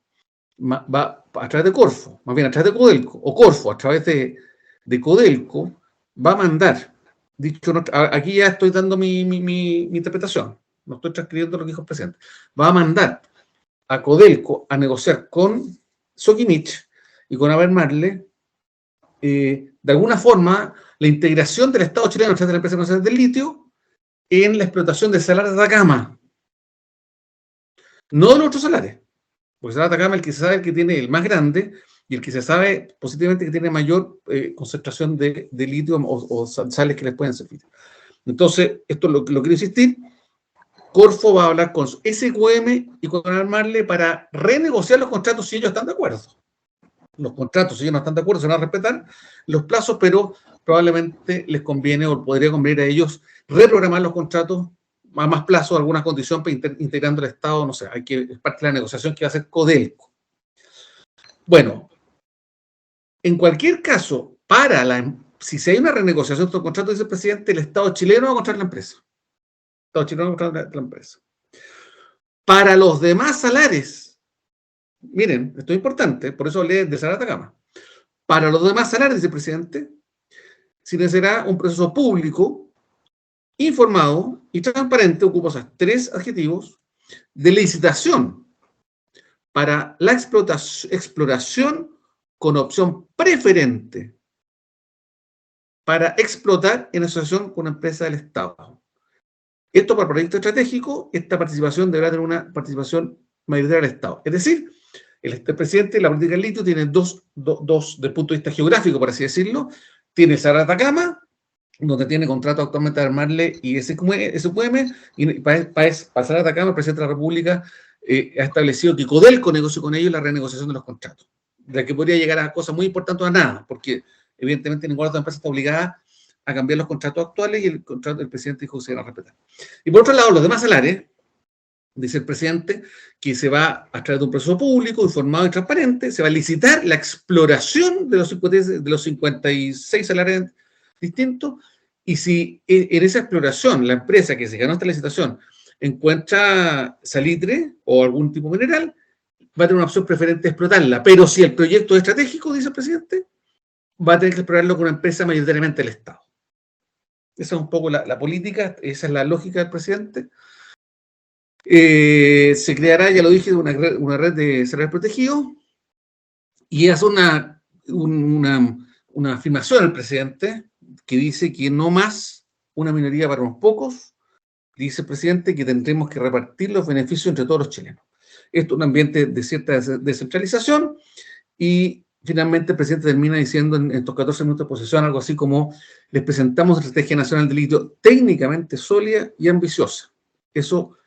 va a través de Corfo, más bien a través de Codelco, o Corfo a través de Codelco, va a mandar, dicho, aquí ya estoy dando mi interpretación, no estoy transcribiendo lo que dijo el presidente, va a mandar a Codelco a negociar con Sokimich y con Albemarle, de alguna forma, la integración del Estado chileno a través de la empresa nacional del litio en la explotación del salar de Atacama. No de los otros salares, porque el salar de Atacama es el que se sabe que tiene el más grande y el que se sabe positivamente que tiene mayor concentración de litio o sales que les pueden servir. Entonces, esto lo quiero insistir. Corfo va a hablar con SQM y con Albemarle para renegociar los contratos si ellos están de acuerdo. Los contratos, si ellos no están de acuerdo, se van a respetar los plazos, pero probablemente les conviene o podría convenir a ellos reprogramar los contratos a más plazo, alguna condición para integrando el Estado, no sé, es parte de la negociación que va a hacer Codelco. Bueno, en cualquier caso, si se hay una renegociación de estos contratos, dice el presidente, el Estado chileno va a comprar la empresa. Para los demás salares, miren, esto es importante, por eso hablé de Salar de Atacama. Para los demás salarios, dice el presidente, se necesitará un proceso público, informado y transparente, ocupa esos 3 adjetivos, de licitación para la exploración con opción preferente para explotar en asociación con una empresa del Estado. Esto para el proyecto estratégico, esta participación deberá tener una participación mayoritaria del Estado. Es decir, el presidente de la política del litio tiene dos del punto de vista geográfico, por así decirlo. Tiene el Salar de Atacama, donde tiene contrato actualmente de Albemarle y SQM, y para Salar de Atacama el presidente de la República ha establecido que Codelco negocie con ellos la renegociación de los contratos, de la que podría llegar a cosas muy importantes a nada, porque evidentemente ninguna otra empresa está obligada a cambiar los contratos actuales y el contrato del presidente dijo que se iban a respetar. Y por otro lado, los demás salarios, dice el presidente, que se va a través de un proceso público, informado y transparente, se va a licitar la exploración de los 56 salarios distintos, y si en esa exploración la empresa que se ganó esta licitación encuentra salitre o algún tipo mineral, va a tener una opción preferente de explotarla. Pero si el proyecto es estratégico, dice el presidente, va a tener que explorarlo con una empresa mayoritariamente del Estado. Esa es un poco la política, esa es la lógica del presidente. Se creará, ya lo dije, una red de salarios protegidos, y hace una afirmación al presidente que dice que no más una minoría para unos pocos. Dice el presidente que tendremos que repartir los beneficios entre todos los chilenos. Esto es un ambiente de cierta descentralización, y finalmente el presidente termina diciendo en estos 14 minutos de exposición algo así como: les presentamos la Estrategia Nacional del Litio técnicamente sólida y ambiciosa. Eso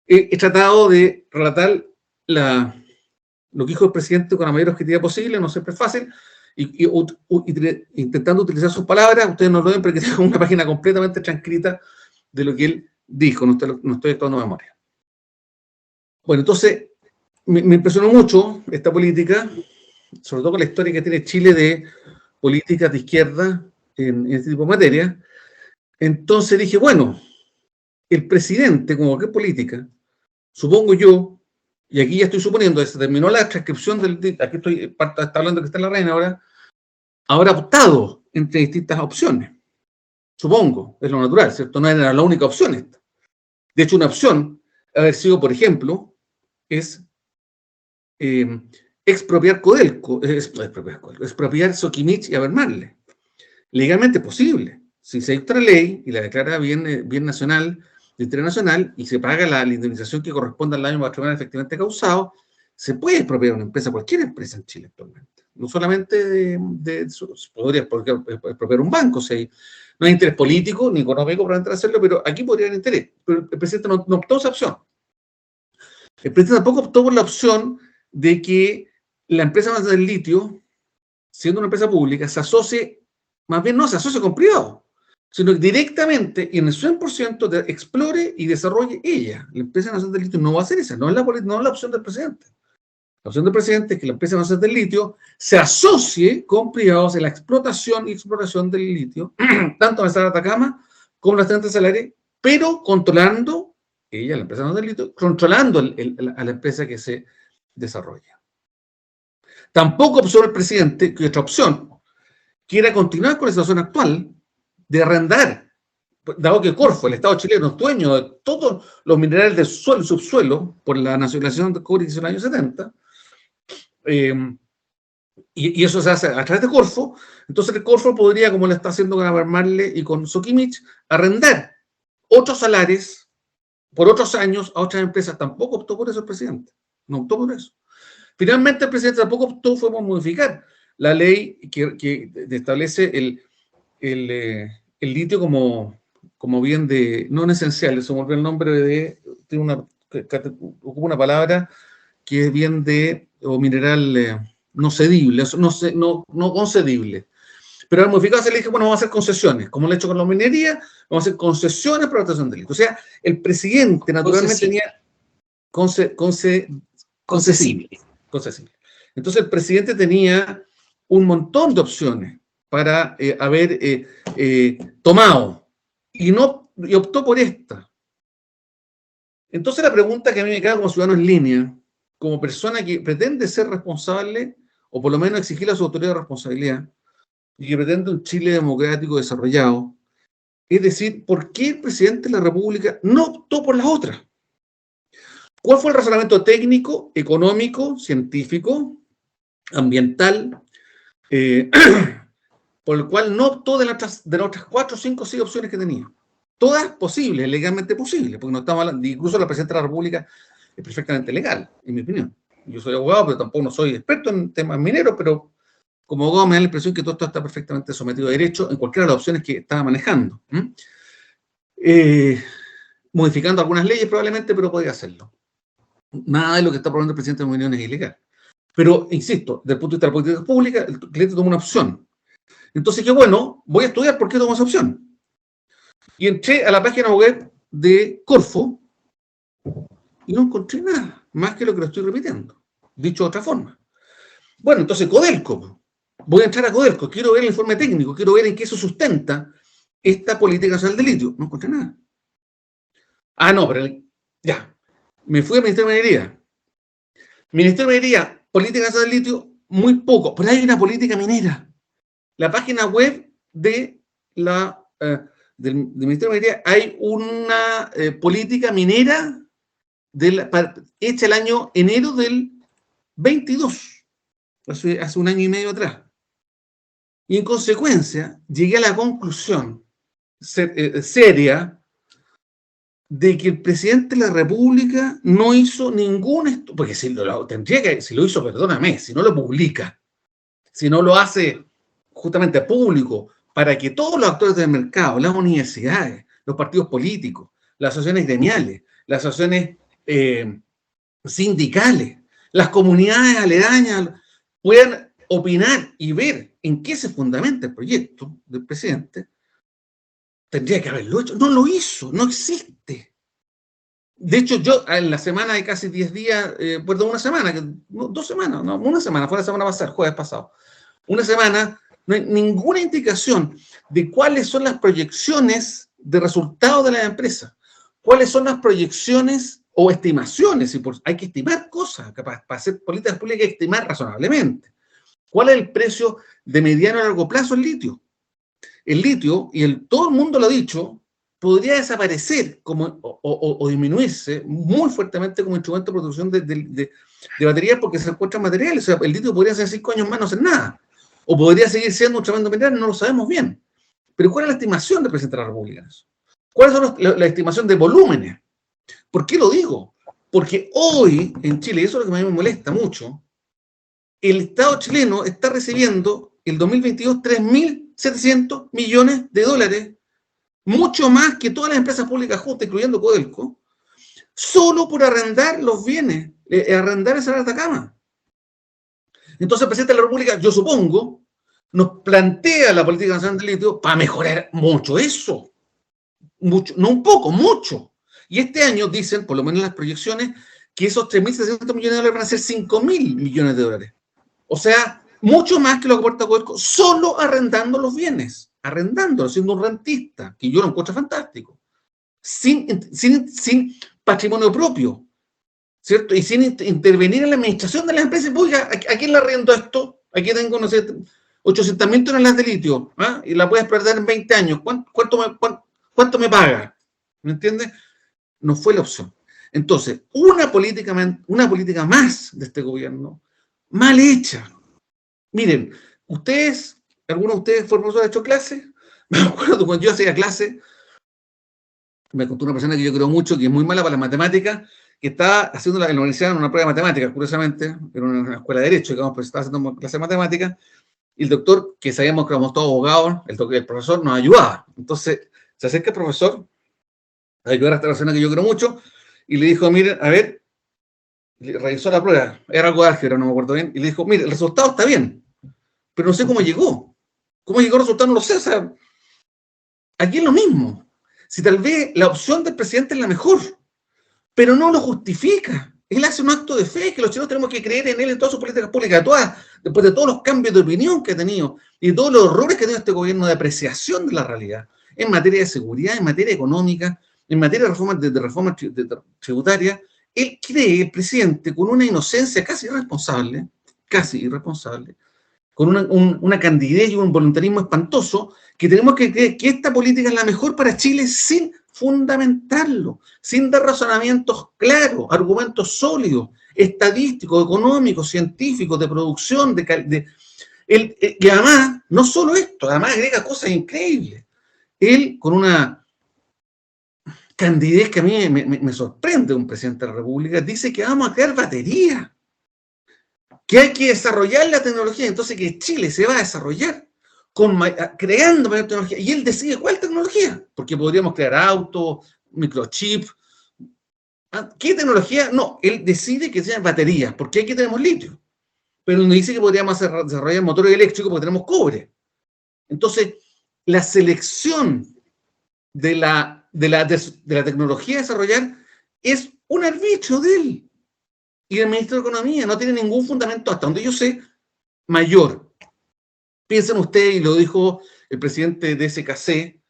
he tratado de relatar lo que dijo el presidente con la mayor objetividad posible, no siempre es fácil, y intentando utilizar sus palabras. Ustedes no lo ven, pero que tengo una página completamente transcrita de lo que él dijo, no estoy actuando de memoria. Bueno, entonces, me impresionó mucho esta política, sobre todo con la historia que tiene Chile de políticas de izquierda en este tipo de materia. Entonces dije, bueno, el presidente, como cualquier política, supongo yo, y aquí ya estoy suponiendo, se terminó la transcripción aquí está hablando que está en la reina ahora, habrá optado entre distintas opciones. Supongo, es lo natural, ¿cierto? No era la única opción esta. De hecho, una opción, haber sido, por ejemplo, es expropiar Codelco, expropiar Sokimich y Albemarle. Legalmente posible. Si se dicta la ley y la declara bien nacional, de interés nacional, y se paga la indemnización que corresponde al daño patrimonial efectivamente causado, se puede expropiar una empresa, cualquier empresa en Chile actualmente. No solamente podría expropiar un banco, si no hay interés político ni económico para hacerlo, pero aquí podría haber interés. Pero el presidente no optó esa opción. El presidente tampoco optó por la opción de que la empresa nacional del litio, siendo una empresa pública, se asocie, más bien no se asocie con privados, sino que directamente y en el 100% explore y desarrolle ella. La empresa nacional del litio no va a hacer esa, no es la opción del presidente. La opción del presidente es que la empresa nacional del litio se asocie con privados en la explotación y exploración del litio, tanto en la sala de Atacama como en las 30 salares, pero controlando, ella, la empresa nacional del litio, controlando a la empresa que se desarrolla. Tampoco optó el presidente, que otra opción, quiera continuar con la situación actual de arrendar, dado que Corfo, el Estado chileno, es dueño de todos los minerales del suelo y subsuelo por la nacionalización de cobre que hizo en los años 70, y eso se hace a través de Corfo. Entonces el Corfo podría, como lo está haciendo con Abermarle y con Sokimich, arrendar otros salares por otros años a otras empresas. Tampoco optó por eso el presidente. No optó por eso. Finalmente el presidente tampoco optó fue por modificar la ley que establece el litio como bien de, no en esencial, se me olvidó el nombre de, ocupa una palabra que es bien de, o mineral no cedible, no concedible. Pero al modificado se le dije, bueno, vamos a hacer concesiones, como lo he hecho con la minería, vamos a hacer concesiones para la extracción del litio. O sea, el presidente naturalmente tenía concesible. Entonces el presidente tenía un montón de opciones para haber tomado y optó por esta. Entonces la pregunta que a mí me queda como ciudadano en línea, como persona que pretende ser responsable, o por lo menos exigir a su autoridad de responsabilidad, y que pretende un Chile democrático desarrollado, es decir, ¿por qué el presidente de la República no optó por la otra? ¿Cuál fue el razonamiento técnico, económico, científico, ambiental, por el cual no optó de las otras 4, 5, 6 opciones que tenía? Todas posibles, legalmente posibles, porque no estamos hablando, incluso la presidenta de la República es perfectamente legal, en mi opinión. Yo soy abogado, pero tampoco no soy experto en temas mineros, pero como abogado me da la impresión que todo esto está perfectamente sometido a derecho en cualquiera de las opciones que estaba manejando. Modificando algunas leyes probablemente, pero podría hacerlo. Nada de lo que está proponiendo el presidente de la Unión es ilegal. Pero, insisto, desde el punto de vista de la política pública, el cliente toma una opción. Entonces, yo, bueno, voy a estudiar por qué tomo esa opción. Y entré a la página web de Corfo y no encontré nada, más que lo que lo estoy repitiendo, dicho de otra forma. Bueno, entonces Codelco. Voy a entrar a Codelco, quiero ver el informe técnico, quiero ver en qué se sustenta esta política nacional de litio. No encontré nada. Ah, no, pero ya. Me fui al Ministerio de Minería. Ministerio de Minería, política nacional del litio, muy poco. Pero hay una política minera. La página web del Ministerio de Minería hay una política minera hecha el año enero del 22, hace un año y medio atrás. Y en consecuencia llegué a la conclusión seria de que el presidente de la República no hizo ningún estudio, porque si lo hizo, perdóname, si no lo publica, si no lo hace justamente público, para que todos los actores del mercado, las universidades, los partidos políticos, las asociaciones gremiales, las asociaciones sindicales, las comunidades aledañas puedan opinar y ver en qué se fundamenta el proyecto del presidente, tendría que haberlo hecho. No lo hizo, no existe. De hecho, yo en la semana de casi 10 días, perdón, una semana, 2 semanas, no, una semana, fue la semana pasada, el jueves pasado, una semana, no hay ninguna indicación de cuáles son las proyecciones de resultados de la empresa, cuáles son las proyecciones o estimaciones, hay que estimar cosas, para hacer políticas públicas hay que estimar razonablemente. ¿Cuál es el precio de mediano a largo plazo del litio? El litio, y todo el mundo lo ha dicho, podría desaparecer o disminuirse muy fuertemente como instrumento de producción de baterías porque se encuentran materiales. O sea, el litio podría ser 5 años más no hacer nada. O podría seguir siendo un tremendo mineral, no lo sabemos bien. Pero ¿cuál es la estimación del presidente de la República? ¿Cuál es la estimación de volúmenes? ¿Por qué lo digo? Porque hoy en Chile, y eso es lo que a mí me molesta mucho, el Estado chileno está recibiendo el 2022 $3.700 millones, mucho más que todas las empresas públicas justas, incluyendo Codelco, solo por arrendar los bienes, arrendar esa Atacama. Entonces el presidente de la República, yo supongo, nos plantea la política nacional del litio para mejorar mucho eso. Mucho, no un poco, mucho. Y este año dicen, por lo menos las proyecciones, que esos 3.700 millones de dólares van a ser 5.000 millones de dólares. O sea, mucho más que lo que aporta Codelco, solo arrendando los bienes, arrendándolo, siendo un rentista, que yo lo encuentro fantástico, sin patrimonio propio, ¿cierto? Y sin intervenir en la administración de las empresas. Oiga, ¿a quién le arriendo esto? Aquí tengo, no sé, 800.000 toneladas de litio, ¿ah? Y la puedes perder en 20 años. ¿Cuánto me paga? ¿Me entiendes? No fue la opción. Entonces, una política más de este gobierno, mal hecha. Miren, algunos de ustedes fueron profesores, hecho clase. Me acuerdo cuando yo hacía clase, me contó una persona que yo creo mucho, que es muy mala para las matemáticas, que estaba haciendo en la universidad una prueba de matemáticas, curiosamente, era una escuela de Derecho, digamos, pues estaba haciendo clase de matemáticas, y el doctor, que sabíamos que éramos todos abogados, el profesor nos ayudaba. Entonces, se acerca el profesor a ayudar a esta persona que yo creo mucho, y le dijo, miren, a ver, revisó la prueba, era algo de álgebra, no me acuerdo bien, y le dijo, mire, el resultado está bien, pero no sé cómo llegó. ¿Cómo llegó el resultado? No lo sé. O sea, aquí es lo mismo. Si tal vez la opción del presidente es la mejor, pero no lo justifica. Él hace un acto de fe, que los chilenos tenemos que creer en él en todas sus políticas públicas, después de todos los cambios de opinión que ha tenido y de todos los errores que ha tenido este gobierno de apreciación de la realidad, en materia de seguridad, en materia económica, en materia de reforma tributaria. Él cree, el presidente, con una inocencia casi irresponsable, con una candidez y un voluntarismo espantoso, que tenemos que creer que esta política es la mejor para Chile sin fundamentarlo, sin dar razonamientos claros, argumentos sólidos, estadísticos, económicos, científicos, de producción, y además, no solo esto, además agrega cosas increíbles. Él, con una candidez que a mí me sorprende, un presidente de la República, dice que vamos a crear baterías, que hay que desarrollar la tecnología, entonces que Chile se va a desarrollar creando mayor tecnología, y él decide cuál tecnología, porque podríamos crear autos, microchips. ¿Qué tecnología? No, él decide que sean baterías, porque aquí tenemos litio, pero nos dice que podríamos desarrollar motores eléctricos porque tenemos cobre. Entonces, la selección de la tecnología a desarrollar es un arbitrio de él. Y el ministro de Economía no tiene ningún fundamento, hasta donde yo sé, mayor. Piensen ustedes, y lo dijo el presidente de SKC,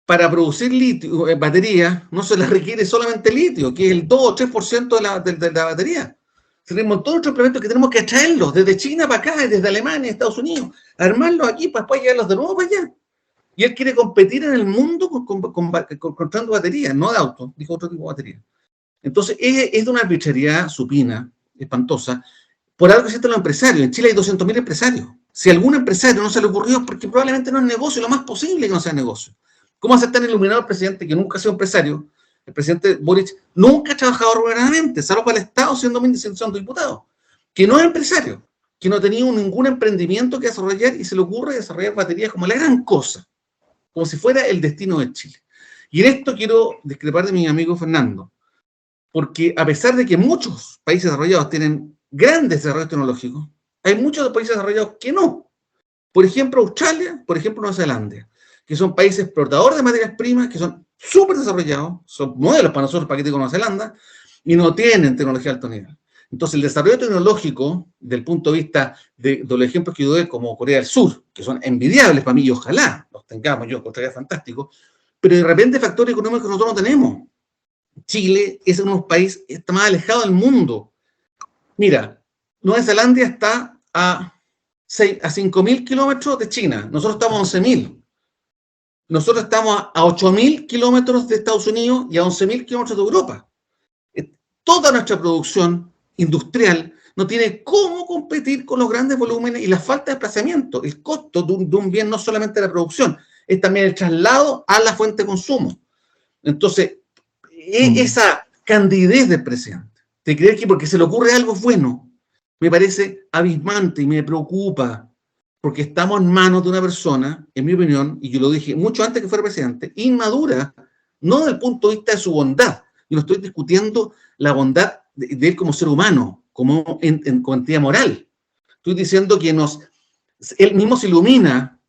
para producir litio, batería, no se les requiere solamente litio, que es el 2 o 3% de la batería. Se les montó otros implementos que tenemos que traerlos desde China para acá, desde Alemania, Estados Unidos, armarlos aquí para después llevarlos de nuevo para allá. Y él quiere competir en el mundo comprando baterías, no de autos, dijo otro tipo de batería. Entonces, es de una arbitrariedad supina, espantosa, por algo que existen los empresarios. En Chile hay 200.000 empresarios. Si a algún empresario no se le ocurrió, es porque probablemente no es negocio, lo más posible que no sea negocio. ¿Cómo hace tan iluminado el presidente que nunca ha sido empresario? El presidente Boric nunca ha trabajado remuneradamente, salvo para el Estado siendo diputado, que no es empresario, que no tenía ningún emprendimiento que desarrollar y se le ocurre desarrollar baterías como la gran cosa, como si fuera el destino de Chile. Y en esto quiero discrepar de mi amigo Fernando, porque a pesar de que muchos países desarrollados tienen grandes desarrollos tecnológicos, hay muchos países desarrollados que no. Por ejemplo, Australia, por ejemplo, Nueva Zelanda, que son países exportadores de materias primas, que son súper desarrollados, son modelos para nosotros, paquete con Nueva Zelanda, y no tienen tecnología de alto nivel. Entonces, el desarrollo tecnológico, del punto de vista de los ejemplos que yo doy, como Corea del Sur, que son envidiables para mí, y ojalá los tengamos, yo encontraría fantástico, pero de repente factores económicos que nosotros no tenemos. Chile es uno de los países que está más alejado del mundo. Mira, Nueva Zelanda está a 5.000 kilómetros de China, nosotros estamos a 11.000. Nosotros estamos a 8.000 kilómetros de Estados Unidos y a 11.000 kilómetros de Europa. Toda nuestra producción industrial no tiene cómo competir con los grandes volúmenes y la falta de desplazamiento. El costo de un bien no solamente la producción, es también el traslado a la fuente de consumo. Entonces, esa candidez del presidente, de creer que porque se le ocurre algo bueno, me parece abismante y me preocupa, porque estamos en manos de una persona, en mi opinión, y yo lo dije mucho antes que fuera presidente, inmadura, no desde el punto de vista de su bondad. Yo no estoy discutiendo la bondad de él como ser humano, como en cuantía moral. Estoy diciendo que él mismo se ilumina,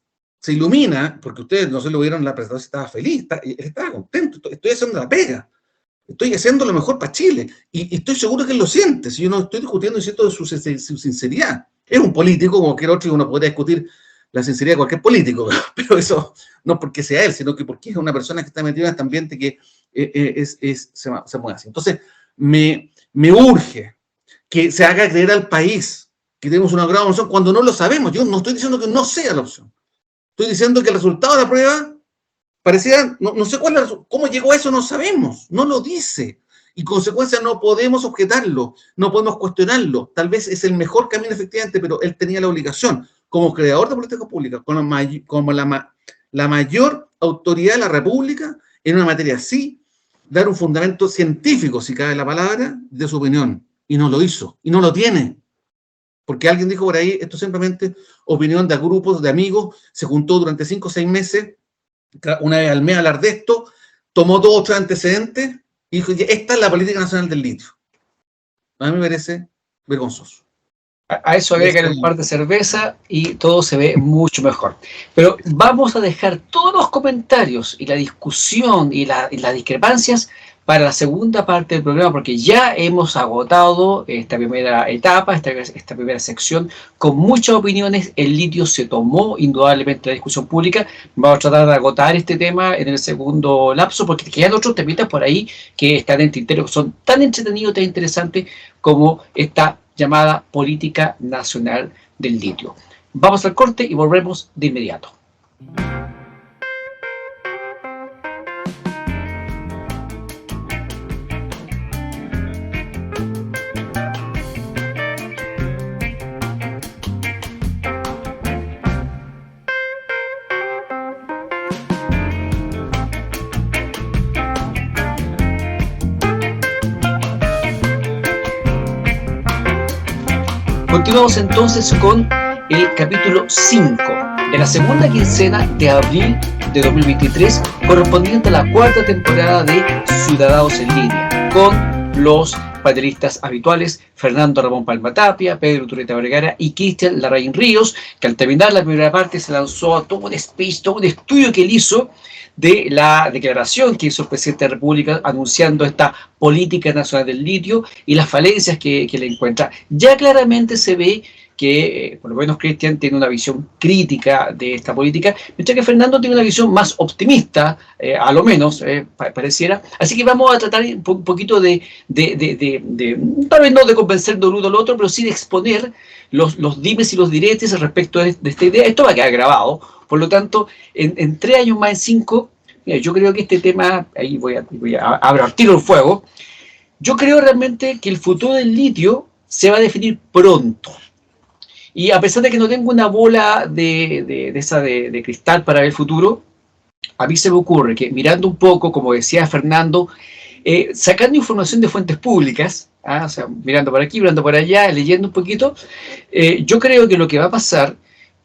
porque ustedes no se lo vieron en la presentación, estaba feliz, él estaba contento, estoy haciendo la pega. Estoy haciendo lo mejor para Chile. Y estoy seguro que él lo siente. Si yo no estoy discutiendo, insisto, de su sinceridad. Es un político como cualquier otro y uno podría discutir la sinceridad de cualquier político, pero eso no porque sea él, sino que porque es una persona que está metida en este ambiente que se mueve así. Entonces, me urge que se haga creer al país que tenemos una gran opción cuando no lo sabemos. Yo no estoy diciendo que no sea la opción. Estoy diciendo que el resultado de la prueba parecía, no sé cómo llegó a eso, no sabemos, no lo dice. Y consecuencia no podemos objetarlo, no podemos cuestionarlo. Tal vez es el mejor camino efectivamente, pero él tenía la obligación, como creador de política pública, como la mayor autoridad de la República, en una materia así, dar un fundamento científico, si cabe la palabra, de su opinión. Y no lo hizo, y no lo tiene. Porque alguien dijo por ahí, esto es simplemente opinión de grupos, de amigos, se juntó durante 5 o 6 meses, una vez al mes a hablar de esto, tomó 2 o 3 antecedentes y dijo, esta es la política nacional del litio. A mí me parece vergonzoso. A eso agregan un par de cerveza y todo se ve mucho mejor. Pero vamos a dejar todos los comentarios y la discusión y las discrepancias para la segunda parte del programa, porque ya hemos agotado esta primera etapa, esta primera sección, con muchas opiniones. El litio se tomó indudablemente la discusión pública. Vamos a tratar de agotar este tema en el segundo lapso, porque quedan otros temitas por ahí que están en tintero, que son tan entretenidos, tan interesantes como esta llamada Política Nacional del Litio. Vamos al corte y volvemos de inmediato. Continuamos entonces con el capítulo 5 de la segunda quincena de abril de 2023, correspondiente a la cuarta temporada de Ciudadanos en Línea, con los panelistas habituales Fernando Ramón Palma Tapia, Pedro Iturrieta Vergara y Cristian Larraín Ríos, que al terminar la primera parte se lanzó a todo un speech, todo un estudio que él hizo de la declaración que hizo el presidente de la República anunciando esta política nacional del litio y las falencias que le encuentra. Ya claramente se ve que, por lo menos Cristian tiene una visión crítica de esta política, mientras que Fernando tiene una visión más optimista, a lo menos, pareciera. Así que vamos a tratar un poquito de tal vez no de convencer de uno al otro, pero sí de exponer los dimes y los diretes respecto de esta idea. Esto va a quedar grabado. Por lo tanto, en 3 años más, en 5, yo creo que este tema, ahí voy a abrir tiro el fuego, yo creo realmente que el futuro del litio se va a definir pronto. Y a pesar de que no tengo una bola de cristal para el futuro, a mí se me ocurre que mirando un poco, como decía Fernando, sacando información de fuentes públicas, o sea, mirando por aquí, mirando por allá, leyendo un poquito, yo creo que lo que va a pasar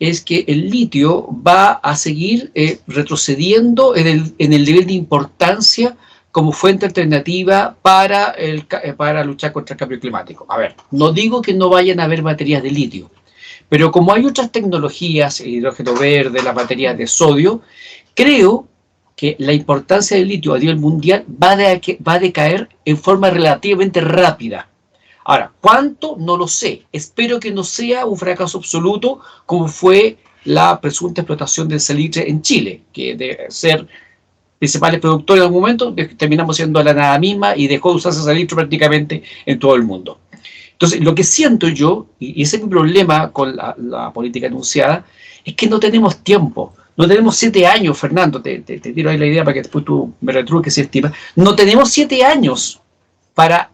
es que el litio va a seguir retrocediendo en el nivel de importancia como fuente alternativa para luchar contra el cambio climático. A ver, no digo que no vayan a haber baterías de litio, pero como hay otras tecnologías, el hidrógeno verde, las baterías de sodio, creo que la importancia del litio a nivel mundial va a decaer en forma relativamente rápida. Ahora, ¿cuánto? No lo sé. Espero que no sea un fracaso absoluto como fue la presunta explotación del salitre en Chile, que de ser principales productores en algún momento terminamos siendo la nada misma y dejó de usarse salitre prácticamente en todo el mundo. Entonces, lo que siento yo, y ese es mi problema con la política anunciada, es que no tenemos tiempo. No tenemos 7 años, Fernando, te tiro ahí la idea para que después tú me retruques si estimas. No tenemos 7 años para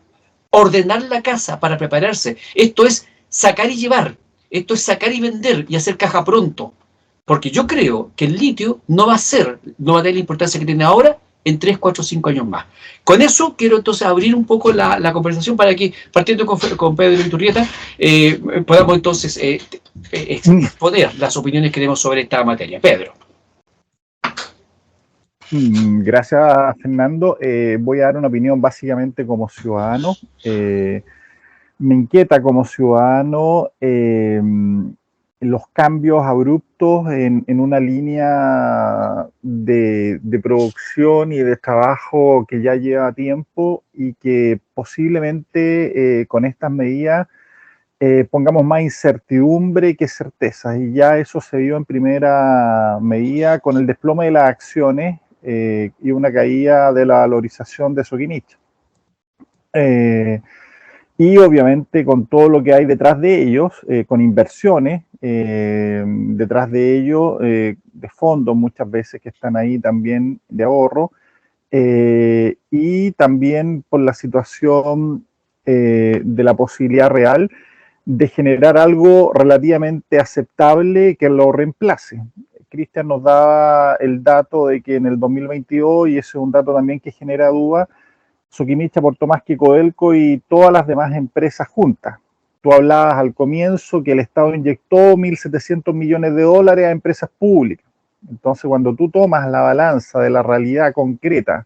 ordenar la casa, para prepararse. Esto es sacar y llevar. Esto es sacar y vender y hacer caja pronto. Porque yo creo que el litio no va a tener la importancia que tiene ahora en 3, 4, 5 años más. Con eso quiero entonces abrir un poco la conversación para que, partiendo con Pedro Iturrieta, podamos entonces exponer las opiniones que tenemos sobre esta materia. Pedro. Gracias, Fernando. Voy a dar una opinión básicamente como ciudadano. Me inquieta como ciudadano los cambios abruptos en una línea de producción y de trabajo que ya lleva tiempo y que posiblemente con estas medidas pongamos más incertidumbre que certeza. Y ya eso se vio en primera medida con el desplome de las acciones y una caída de la valorización de Soquimich. Y obviamente con todo lo que hay detrás de ellos, con inversiones detrás de ellos, de fondos muchas veces que están ahí también de ahorro, y también por la situación de la posibilidad real de generar algo relativamente aceptable que lo reemplace. Cristian nos daba el dato de que en el 2022, y ese es un dato también que genera duda, Soquimich aportó más que Codelco y todas las demás empresas juntas. Tú hablabas al comienzo que el Estado inyectó 1.700 millones de dólares a empresas públicas. Entonces, cuando tú tomas la balanza de la realidad concreta,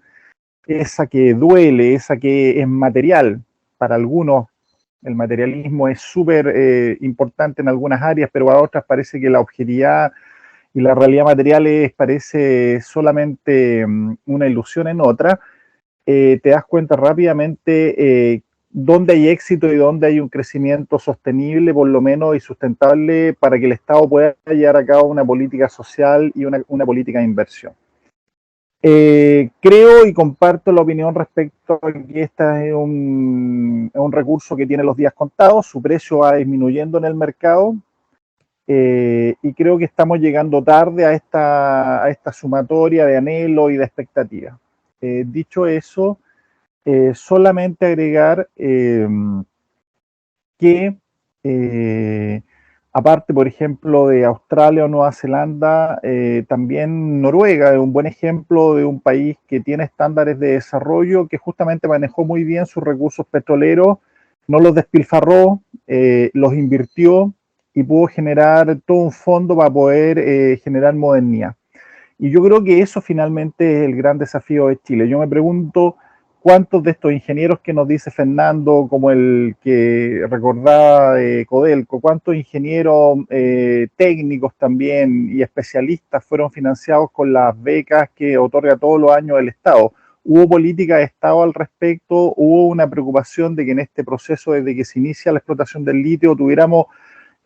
esa que duele, esa que es material, para algunos el materialismo es súper importante en algunas áreas, pero a otras parece que la objetividad y la realidad material parece solamente una ilusión en otra. Te das cuenta rápidamente dónde hay éxito y dónde hay un crecimiento sostenible, por lo menos, y sustentable para que el Estado pueda llevar a cabo una política social y una política de inversión. Creo y comparto la opinión respecto a que este es un recurso que tiene los días contados, su precio va disminuyendo en el mercado, y creo que estamos llegando tarde a esta sumatoria de anhelo y de expectativa. Dicho eso, solamente agregar que aparte, por ejemplo, de Australia o Nueva Zelanda, también Noruega es un buen ejemplo de un país que tiene estándares de desarrollo, que justamente manejó muy bien sus recursos petroleros, no los despilfarró, los invirtió y pudo generar todo un fondo para poder generar modernidad. Y yo creo que eso finalmente es el gran desafío de Chile. Yo me pregunto cuántos de estos ingenieros que nos dice Fernando, como el que recordaba de Codelco, cuántos ingenieros técnicos también y especialistas fueron financiados con las becas que otorga todos los años el Estado. Hubo política de Estado al respecto, hubo una preocupación de que en este proceso, desde que se inicia la explotación del litio, tuviéramos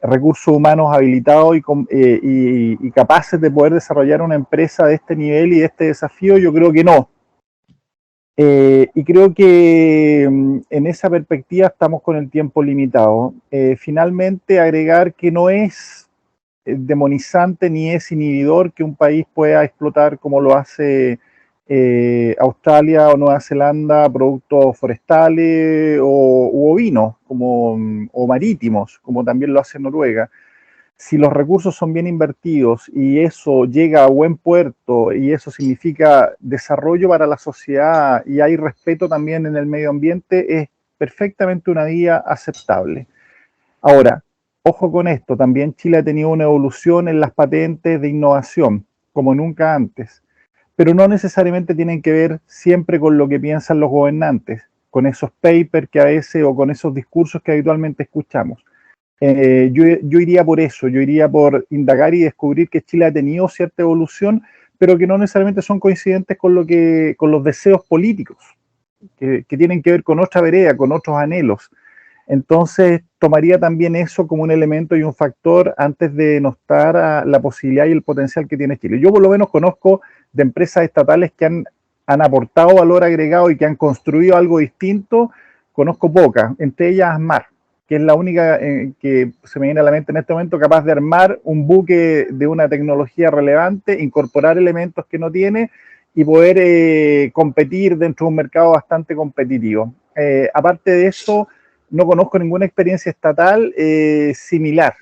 recursos humanos habilitados y capaces de poder desarrollar una empresa de este nivel y de este desafío. Yo creo que no. Y creo que en esa perspectiva estamos con el tiempo limitado. Finalmente, agregar que no es demonizante ni es inhibidor que un país pueda explotar como lo hace Australia o Nueva Zelanda productos forestales u ovinos o marítimos, como también lo hace Noruega. Si los recursos son bien invertidos y eso llega a buen puerto y eso significa desarrollo para la sociedad y hay respeto también en el medio ambiente, es perfectamente una vía aceptable. Ahora, ojo con esto, también Chile ha tenido una evolución en las patentes de innovación, como nunca antes, pero no necesariamente tienen que ver siempre con lo que piensan los gobernantes, con esos papers que a veces o con esos discursos que habitualmente escuchamos. Yo iría por eso, yo iría por indagar y descubrir que Chile ha tenido cierta evolución, pero que no necesariamente son coincidentes con los deseos políticos, que tienen que ver con otra vereda, con otros anhelos. Entonces, tomaría también eso como un elemento y un factor antes de denostar a la posibilidad y el potencial que tiene Chile. Yo por lo menos conozco de empresas estatales que han aportado valor agregado y que han construido algo distinto, conozco pocas, entre ellas ASMAR, que es la única que se me viene a la mente en este momento capaz de armar un buque de una tecnología relevante, incorporar elementos que no tiene y poder competir dentro de un mercado bastante competitivo. Aparte de eso, no conozco ninguna experiencia estatal similar,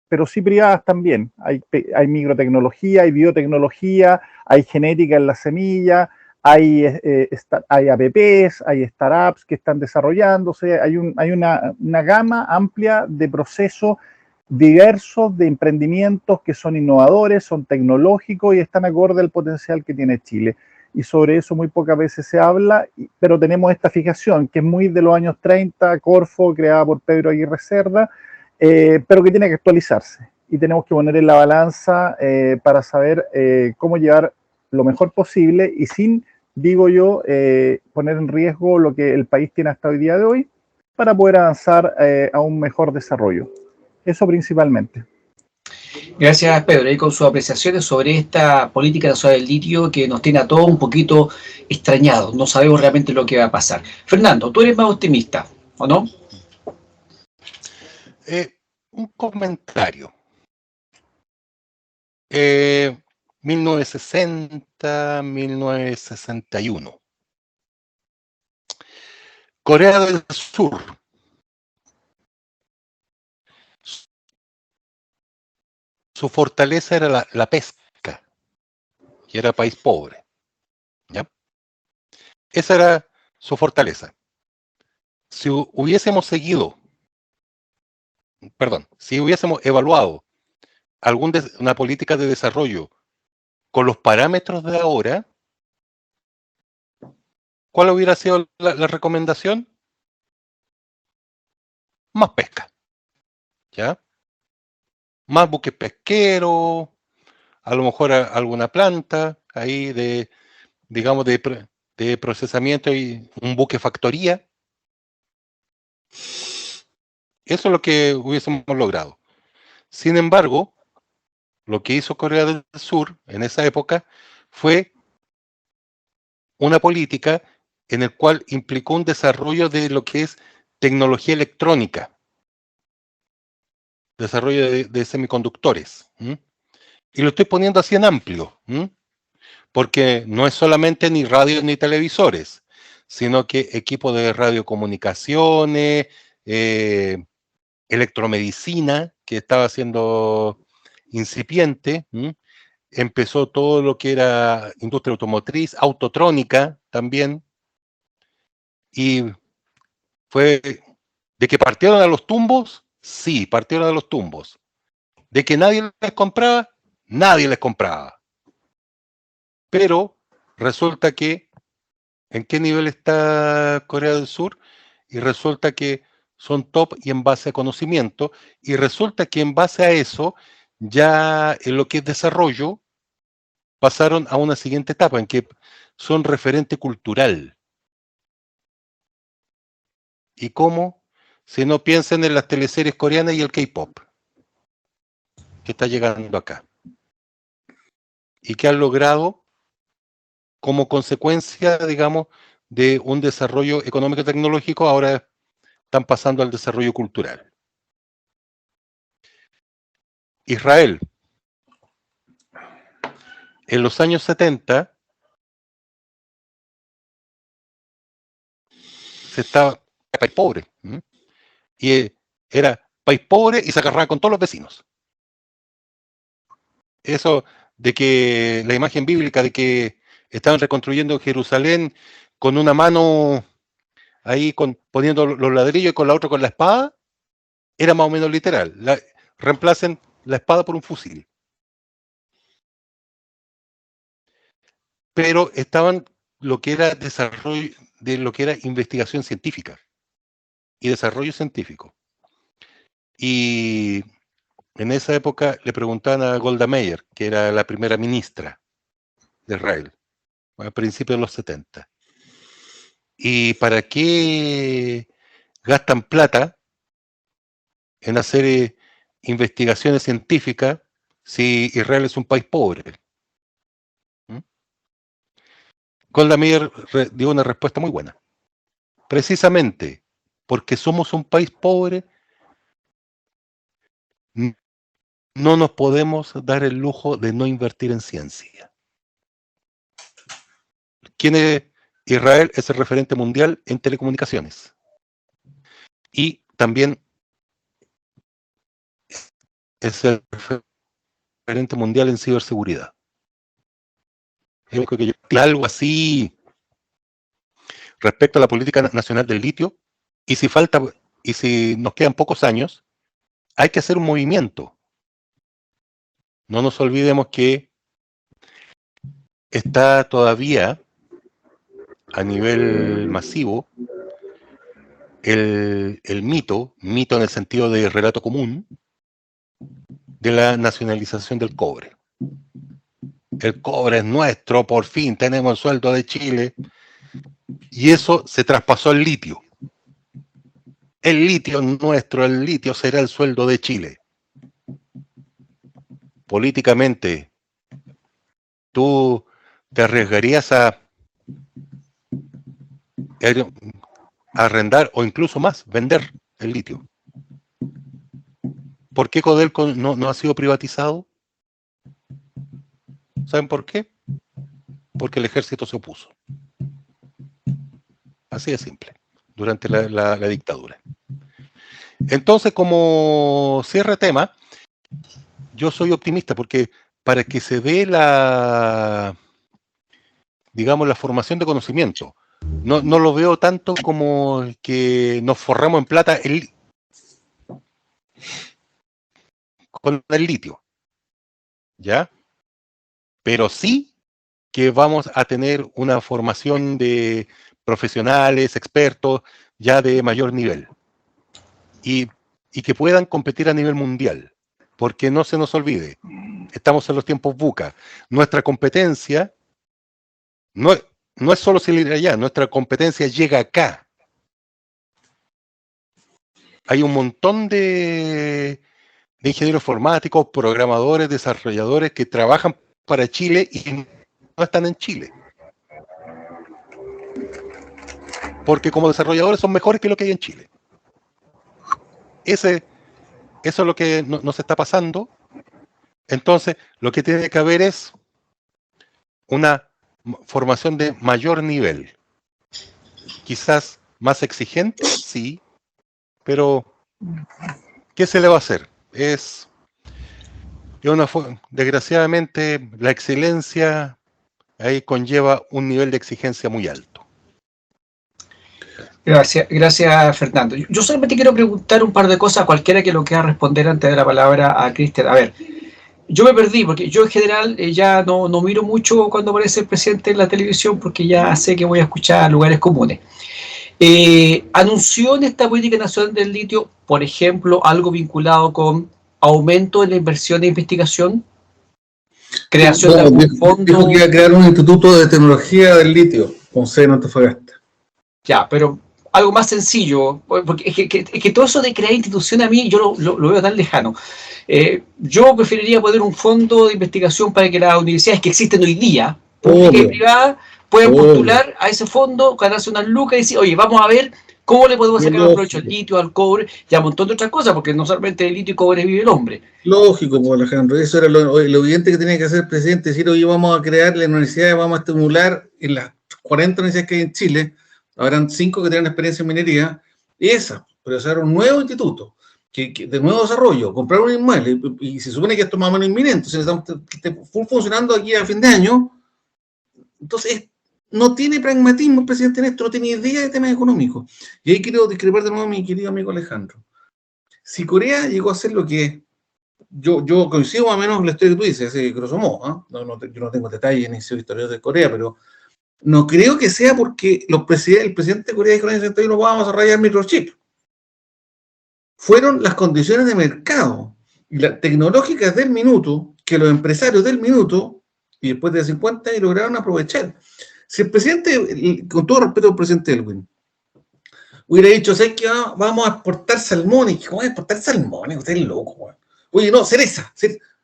pero sí privadas también. Hay microtecnología, hay biotecnología, hay genética en la semilla, hay APPs, hay startups que están desarrollándose, hay una gama amplia de procesos diversos de emprendimientos que son innovadores, son tecnológicos y están acorde al potencial que tiene Chile. Y sobre eso muy pocas veces se habla, pero tenemos esta fijación que es muy de los años 30, Corfo, creada por Pedro Aguirre Cerda, pero que tiene que actualizarse. y tenemos que poner en la balanza para saber cómo llevar lo mejor posible y sin, digo yo, poner en riesgo lo que el país tiene hasta hoy día de hoy para poder avanzar a un mejor desarrollo. Eso principalmente. Gracias, Pedro, y con sus apreciaciones sobre esta política nacional del litio que nos tiene a todos un poquito extrañados. No sabemos realmente lo que va a pasar. Fernando, tú eres más optimista, ¿o no? Un comentario. 1960, 1961. Corea del Sur. Su fortaleza era la pesca, y era país pobre. ¿Ya? Esa era su fortaleza. Si hubiésemos evaluado una política de desarrollo con los parámetros de ahora, ¿cuál hubiera sido la recomendación? Más pesca, ¿ya? Más buques pesqueros, a lo mejor alguna planta ahí digamos, de procesamiento y un buque factoría. Eso es lo que hubiésemos logrado. Sin embargo, lo que hizo Corea del Sur en esa época fue una política en la cual implicó un desarrollo de lo que es tecnología electrónica, desarrollo de semiconductores. Y lo estoy poniendo así en amplio, porque no es solamente ni radios ni televisores, sino que equipos de radiocomunicaciones, electromedicina, que estaba siendo incipiente, empezó todo lo que era industria automotriz, autotrónica también, y fue de que partieron a los tumbos, sí, partieron a los tumbos. De que nadie les compraba. Pero resulta que, ¿en qué nivel está Corea del Sur? Y resulta que son top y en base a conocimiento, y resulta que en base a eso, ya en lo que es desarrollo, pasaron a una siguiente etapa, en que son referente cultural. ¿Y cómo? Si no piensan en las teleseries coreanas y el K-pop, que está llegando acá. Y que han logrado como consecuencia, digamos, de un desarrollo económico y tecnológico, ahora están pasando al desarrollo cultural. Israel, en los años 70, se estaba país pobre, y era país pobre y se agarraba con todos los vecinos. Eso de que la imagen bíblica de que estaban reconstruyendo Jerusalén con una mano ahí poniendo los ladrillos y con la otra con la espada, era más o menos literal. Reemplacen la espada por un fusil. Pero estaban lo que era desarrollo, de lo que era investigación científica y desarrollo científico. Y en esa época le preguntaban a Golda Meir, que era la primera ministra de Israel, a principios de los 70. ¿Y para qué gastan plata en hacer investigaciones científicas si Israel es un país pobre? Golda Meir dio una respuesta muy buena. Precisamente porque somos un país pobre, no nos podemos dar el lujo de no invertir en ciencia. Israel es el referente mundial en telecomunicaciones. Y también es el referente mundial en ciberseguridad. Algo así respecto a la política nacional del litio, y si nos quedan pocos años, hay que hacer un movimiento. No nos olvidemos que está todavía a nivel masivo el mito en el sentido de relato común, de la nacionalización del cobre. El cobre es nuestro, por fin tenemos el sueldo de Chile, y eso se traspasó al litio. El litio es nuestro, el litio será el sueldo de Chile. Políticamente, ¿tú te arriesgarías a arrendar o incluso más, vender el litio? ¿Por qué Codelco no ha sido privatizado? ¿Saben por qué? Porque el ejército se opuso. Así de simple, durante la dictadura. Entonces, como cierre tema, yo soy optimista porque para que se dé digamos, la formación de conocimiento, no lo veo tanto como que nos forramos en plata con el litio, ¿ya? Pero sí que vamos a tener una formación de profesionales, expertos, ya de mayor nivel. Y que puedan competir a nivel mundial. Porque no se nos olvide, estamos en los tiempos VUCA. Nuestra competencia no es solo salir allá, nuestra competencia llega acá. Hay un montón de ingenieros informáticos, programadores, desarrolladores que trabajan para Chile y no están en Chile. Porque como desarrolladores son mejores que lo que hay en Chile. Eso es lo que nos está pasando. Entonces, lo que tiene que haber es una formación de mayor nivel. Quizás más exigente, sí, pero ¿qué se le va a hacer? Desgraciadamente, la excelencia ahí conlleva un nivel de exigencia muy alto. Gracias Fernando. Yo solamente quiero preguntar un par de cosas a cualquiera que lo quiera responder antes de la palabra a Cristian. A ver, yo me perdí porque yo en general ya no miro mucho cuando aparece el presidente en la televisión porque ya sé que voy a escuchar lugares comunes. Anunció en esta política nacional del litio, por ejemplo, algo vinculado con aumento de la inversión de investigación, creación de algún fondo. Dijo que iba a crear un instituto de tecnología del litio con sede en Antofagasta. Ya, pero algo más sencillo, porque es que todo eso de crear instituciones a mí yo lo veo tan lejano. Yo preferiría poner un fondo de investigación para que las universidades que existen hoy día, públicas y privadas, puedan postular a ese fondo, ganarse unas lucas y decir, oye, vamos a ver cómo le podemos sacar provecho al litio, al cobre y a un montón de otras cosas, porque no solamente el litio y cobre vive el hombre. Lógico, pues Alejandro, eso era lo evidente que tenía que hacer el presidente, decir, oye, vamos a crear las universidades, vamos a estimular en las 40 universidades que hay en Chile, habrán 5 que tienen experiencia en minería, y esa, pero hacer un nuevo instituto, que de nuevo desarrollo, comprar un inmueble, y se supone que esto es más o menos inminente, si necesitamos que esté funcionando aquí a fin de año, entonces no tiene pragmatismo el presidente en esto, no tiene idea de temas económicos. Y ahí quiero discrepar de nuevo a mi querido amigo Alejandro. Si Corea llegó a hacer lo que yo coincido más o menos con la historia que tú dices, grosso modo, ¿eh? Yo no tengo detalles ni soy historiador de Corea, pero no creo que sea porque el presidente de Corea dijo en el año 61 vamos a rayar microchips. Fueron las condiciones de mercado y las tecnológicas del minuto que los empresarios del minuto y después de 50 años lograron aprovechar. Si el presidente, con todo respeto al presidente Elwin, hubiera dicho, ¿sabes qué? Vamos a exportar salmones. ¿Cómo va a exportar salmones? Usted es loco, güey. Oye, no, cereza.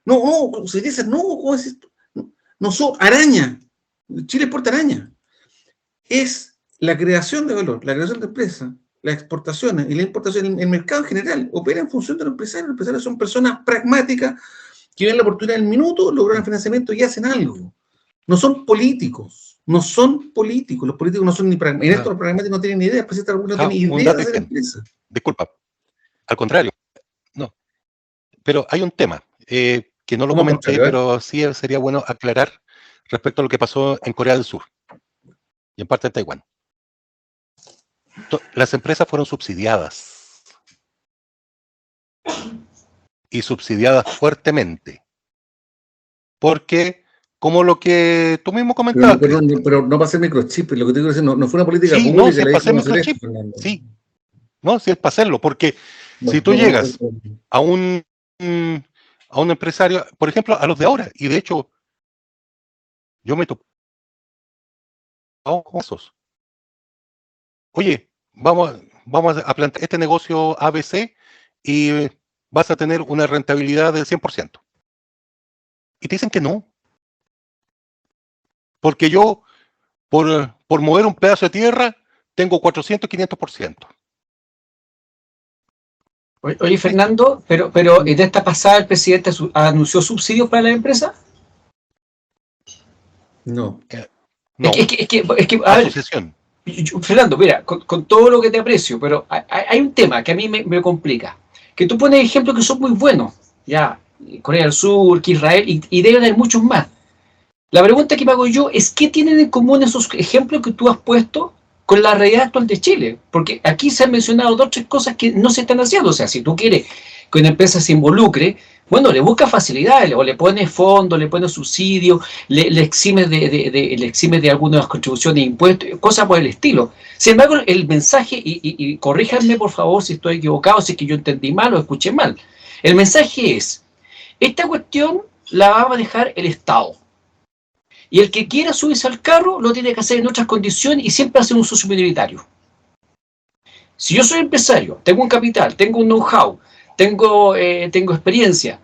No, cereza, no, ¿cómo es esto? No, araña. Chile exporta araña. Es la creación de valor, la creación de empresas, las exportaciones y la importación, el mercado en general, opera en función de los empresarios. Los empresarios son personas pragmáticas que ven la oportunidad del minuto, logran financiamiento y hacen algo. No son políticos. No son políticos, los políticos no son ni pragmáticos. En esto los pragmáticos no tienen ni idea, el presidente no tiene idea de hacer empresa. Disculpa, al contrario, no. Pero hay un tema que no lo comenté, pero sí sería bueno aclarar respecto a lo que pasó en Corea del Sur y en parte de Taiwán. Las empresas fueron subsidiadas y subsidiadas fuertemente porque como lo que tú mismo comentabas. Pero no para hacer microchip, lo que te quiero decir, no fue una política sí, pública. No, si es para hacer microchip, sí. No, si es para hacerlo, porque si tú llegas a a un empresario, por ejemplo, a los de ahora, y de hecho, yo me topo con esos. Oye, vamos a plantear este negocio ABC y vas a tener una rentabilidad del 100%. Y te dicen que no. Porque yo, por mover un pedazo de tierra, tengo 400, 500%. Oye, Fernando, pero en esta pasada el presidente anunció subsidios para la empresa. No. No, Es que a ver, asociación. Fernando, mira, con todo lo que te aprecio, pero hay un tema que a mí me complica. Que tú pones ejemplos que son muy buenos, ya, Corea del Sur, que Israel, y deben haber muchos más. La pregunta que me hago yo es ¿qué tienen en común esos ejemplos que tú has puesto con la realidad actual de Chile? Porque aquí se han mencionado 2 o 3 cosas que no se están haciendo. O sea, si tú quieres que una empresa se involucre, bueno, le busca facilidades, o le pones fondos, le pones subsidios, le eximes de algunas contribuciones e impuestos, cosas por el estilo. Sin embargo, el mensaje, y corríjanme por favor si estoy equivocado, si es que yo entendí mal o escuché mal. El mensaje es, esta cuestión la va a manejar el Estado. Y el que quiera subirse al carro lo tiene que hacer en otras condiciones y siempre hacer un socio minoritario. Si yo soy empresario, tengo un capital, tengo un know-how, tengo experiencia,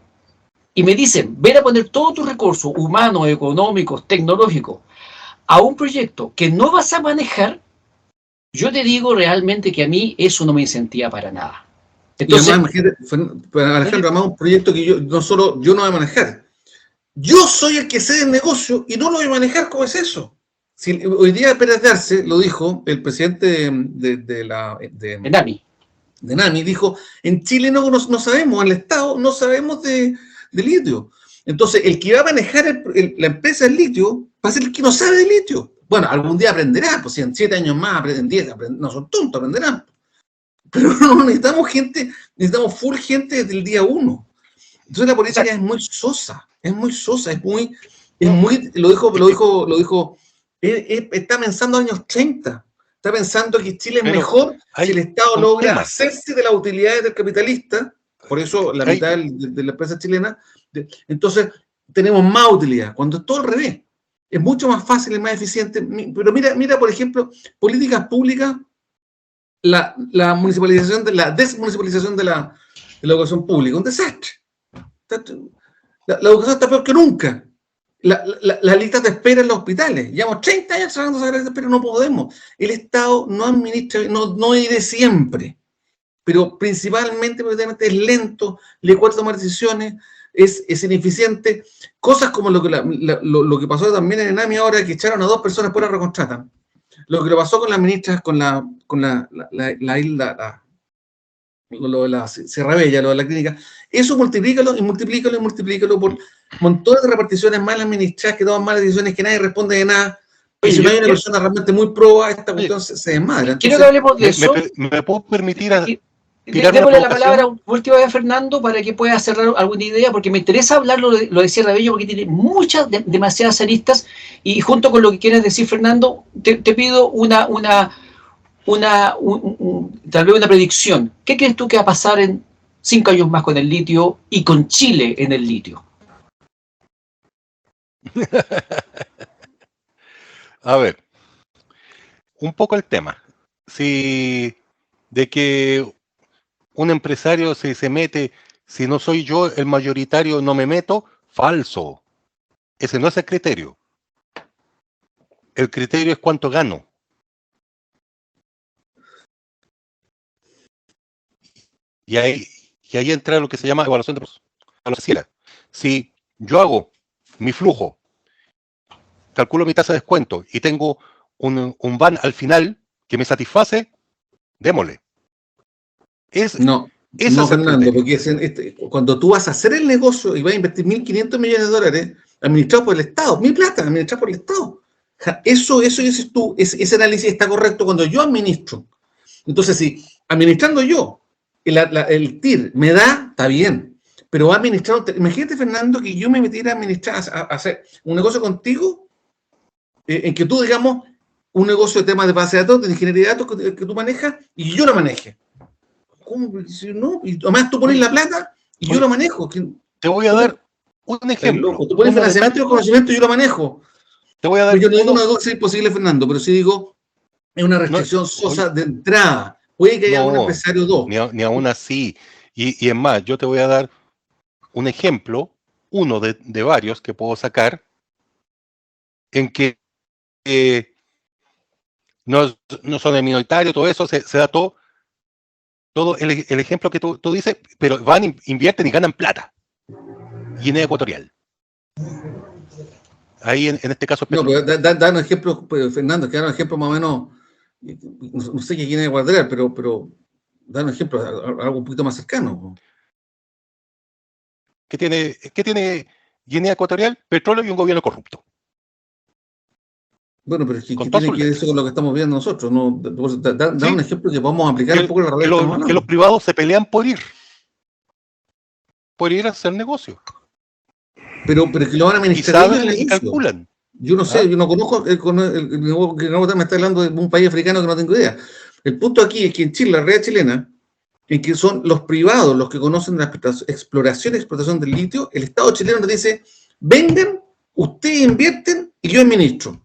y me dicen, ven a poner todos tus recursos humanos, económicos, tecnológicos, a un proyecto que no vas a manejar, yo te digo realmente que a mí eso no me incentiva para nada. Entonces, y además, imagínate, Alejandro, además un proyecto que yo no voy a manejar. Yo soy el que sé del negocio y no lo voy a manejar. ¿Cómo es eso? Si, hoy día Pérez de Arce lo dijo, el presidente de NAMI, dijo, en Chile no sabemos, en el Estado no sabemos de litio. Entonces, el que va a manejar la empresa del litio va a ser el que no sabe de litio. Bueno, algún día aprenderá, pues si en 7 años más aprenden 10, no son tontos, aprenderán. Pero no necesitamos gente, necesitamos full gente desde el día 1. Entonces la política es muy sosa, lo dijo, está pensando en años 30, está pensando que Chile es mejor si el Estado logra hacerse de las utilidades del capitalista, por eso la mitad de la empresa chilena, entonces tenemos más utilidad, cuando es todo al revés, es mucho más fácil y más eficiente, pero mira por ejemplo, políticas públicas, la desmunicipalización de la educación pública, un desastre. La educación está peor que nunca. Las listas de espera en los hospitales. Llevamos 30 años trabajando esa lista de espera, no podemos. El Estado no administra, no iré siempre, pero principalmente es lento, le cuesta tomar decisiones, es ineficiente. Cosas como lo que pasó también en Enami ahora, que echaron a 2 personas, después la recontratan. Lo que le pasó con las ministras, con la isla, lo de la Sierra Bella, lo de la clínica, eso multiplícalo por montones de reparticiones mal administradas que toman malas decisiones, que nadie responde de nada. Y si no hay una persona realmente muy proba, esta cuestión se desmadra. Quiero que hablemos de eso. ¿Me puedo permitir démosle la palabra última vez a Fernando para que pueda cerrar alguna idea, porque me interesa hablar lo de Sierra Bella, porque tiene demasiadas aristas, y junto con lo que quieres decir, Fernando, te pido tal vez una predicción. ¿Qué crees tú que va a pasar en 5 años más con el litio y con Chile en el litio? A ver, un poco el tema. De que un empresario se mete, si no soy yo el mayoritario, no me meto, falso. Ese no es el criterio. El criterio es cuánto gano. Y ahí entra lo que se llama evaluación de procesos. Si yo hago mi flujo, calculo mi tasa de descuento y tengo un van al final que me satisface, démosle. No, Fernando, porque cuando tú vas a hacer el negocio y vas a invertir $1.500 millones administrados por el Estado, mi plata administrada por el Estado. Eso dices tú, ese análisis está correcto cuando yo administro. Entonces, si administrando yo, el TIR me da, está bien, pero va a administrar. Imagínate, Fernando, que yo me metiera a administrar, a hacer un negocio contigo, en que tú, digamos, un negocio de temas de base de datos, de ingeniería de datos que tú manejas, y yo lo maneje. ¿Cómo? No, y además tú pones la plata y yo lo manejo. Te voy a dar un ejemplo. Loco. Tú pones financiamiento y conocimiento y yo lo manejo. Te voy a dar Yo no digo una duda si es posible, Fernando, pero sí digo, es una restricción sosa de entrada. Puede que haya un empresario o dos. Ni aún así. Y es más, yo te voy a dar un ejemplo, uno de varios que puedo sacar, en que no son el minoritario, todo eso, se da todo el ejemplo que tú dices, pero van, invierten y ganan plata. Guinea Ecuatorial. Ahí en este caso... No, pero da un ejemplo, Fernando, que da un ejemplo más o menos, no sé qué Guinea Ecuatorial, pero da un ejemplo, algo un poquito más cercano. ¿Qué tiene Guinea Ecuatorial? Petróleo y un gobierno corrupto. Bueno, pero es que ¿qué tiene que ver eso con lo que estamos viendo nosotros? ¿No? Da un ejemplo que podamos aplicar un poco la realidad. Que los privados se pelean por ir a hacer negocio. Pero es que lo van a administrar y calculan. Yo no sé, yo no conozco, el me está hablando de un país africano que no tengo idea. El punto aquí es que en Chile, la realidad chilena, en que son los privados los que conocen la exploración y explotación del litio, el Estado chileno nos dice, vengan, ustedes invierten y yo administro.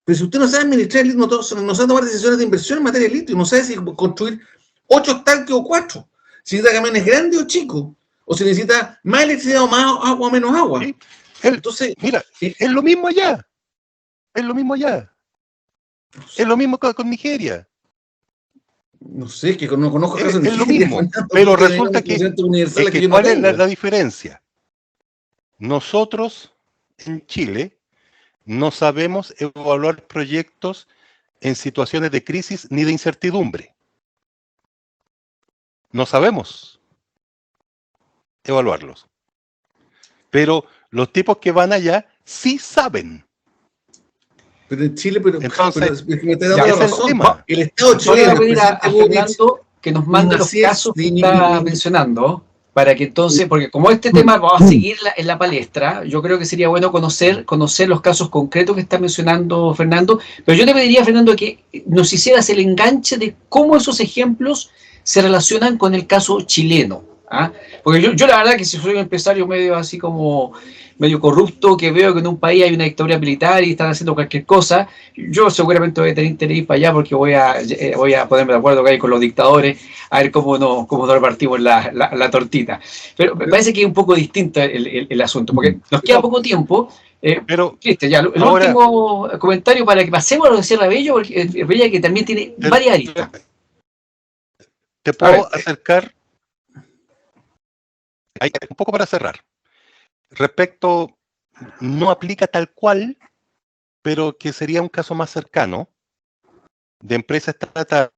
Pero si usted no sabe administrar el litio, no sabe tomar decisiones de inversión en materia de litio, no sabe si construir 8 tanques o 4, si necesita camiones grandes o chicos, o si necesita más electricidad o más agua o menos agua. Sí. Entonces, mira, es lo mismo allá. Es lo mismo allá. Es lo mismo con Nigeria. No sé, que no conozco casos de Nigeria. Es lo mismo, pero resulta que ¿cuál es la diferencia? Nosotros en Chile no sabemos evaluar proyectos en situaciones de crisis ni de incertidumbre. No sabemos evaluarlos. Pero los tipos que van allá sí saben. Pero en Chile, entonces, me está dando la razón. El Estado chileno va a pedir a Fernando que nos mande los casos que está mencionando, para que entonces, porque como este tema va a seguir en la palestra, yo creo que sería bueno conocer los casos concretos que está mencionando Fernando, pero yo te pediría, Fernando, que nos hicieras el enganche de cómo esos ejemplos se relacionan con el caso chileno. ¿Ah? Porque yo la verdad que si soy un empresario medio así como medio corrupto, que veo que en un país hay una dictadura militar y están haciendo cualquier cosa, yo seguramente voy a tener interés para allá porque voy a ponerme de acuerdo con los dictadores a ver cómo nos repartimos la tortita. Pero me parece que es un poco distinto el asunto, porque nos queda poco tiempo. Pero Cristian, ya, el último comentario para que pasemos a lo de Sierra Bello, porque Bella que también tiene varias aristas. Te puedo acercar un poco para cerrar. Respecto, no aplica tal cual, pero que sería un caso más cercano de empresa estatal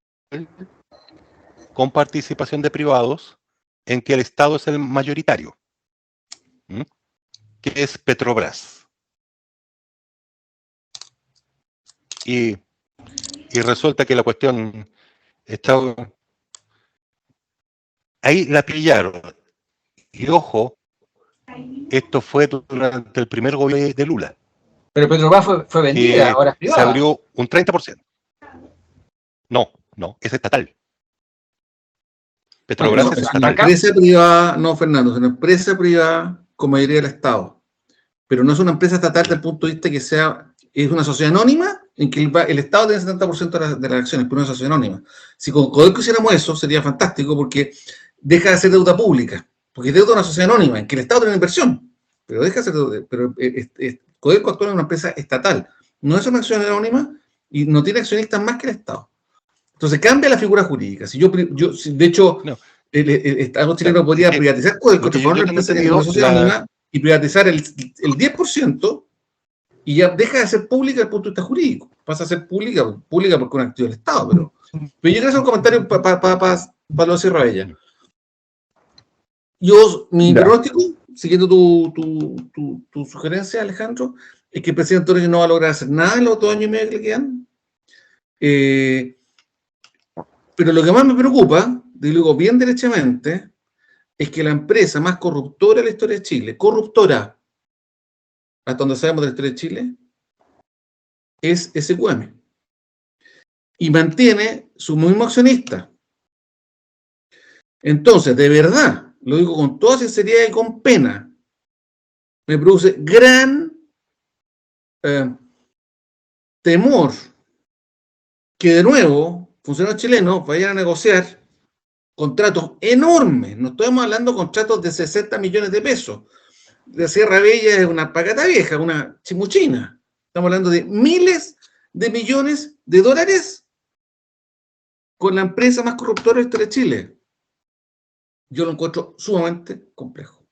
con participación de privados en que el Estado es el mayoritario, que es Petrobras. Y resulta que la cuestión está... Ahí la pillaron. Y ojo, esto fue durante el primer gobierno de Lula. Pero Petrobras fue vendida, ahora es privada. Se abrió un 30%. No, es estatal. Petrobras es estatal. Una empresa privada, no, Fernando, es una empresa privada con mayoría del Estado. Pero no es una empresa estatal desde el punto de vista que es una sociedad anónima en que el Estado tiene 70% de las acciones, pero una sociedad anónima. Si con Codelco hiciéramos eso, sería fantástico porque deja de ser deuda pública. Porque deuda es una sociedad anónima, en que el Estado tiene una inversión, pero deja de ser deuda. Pero Codelco actúa en una empresa estatal. No es una acción anónima y no tiene accionistas más que el Estado. Entonces cambia la figura jurídica. De hecho, el Estado chileno podría privatizar Codelco, transformar una empresa en una sociedad anónima y privatizar el 10% y ya deja de ser pública desde el punto de vista jurídico. Pasa a ser pública porque es un activo del Estado. Pero yo quiero hacer un comentario para lo Sierra Bella. Mi pronóstico, siguiendo tu sugerencia, Alejandro, es que el presidente Torres no va a lograr hacer nada en los 2 años y medio que le quedan. Pero lo que más me preocupa, digo bien derechamente, es que la empresa más corruptora de la historia de Chile, corruptora, hasta donde sabemos de la historia de Chile, es SQM. Y mantiene su mismo accionista. Entonces, de verdad, lo digo con toda sinceridad y con pena, me produce gran temor que de nuevo funcionarios chilenos vayan a negociar contratos enormes. No estamos hablando de contratos de 60 millones de pesos. La Sierra Bella es una pacata vieja, una chimuchina. Estamos hablando de miles de millones de dólares con la empresa más corruptora de la historia de Chile. Yo lo encuentro sumamente complejo.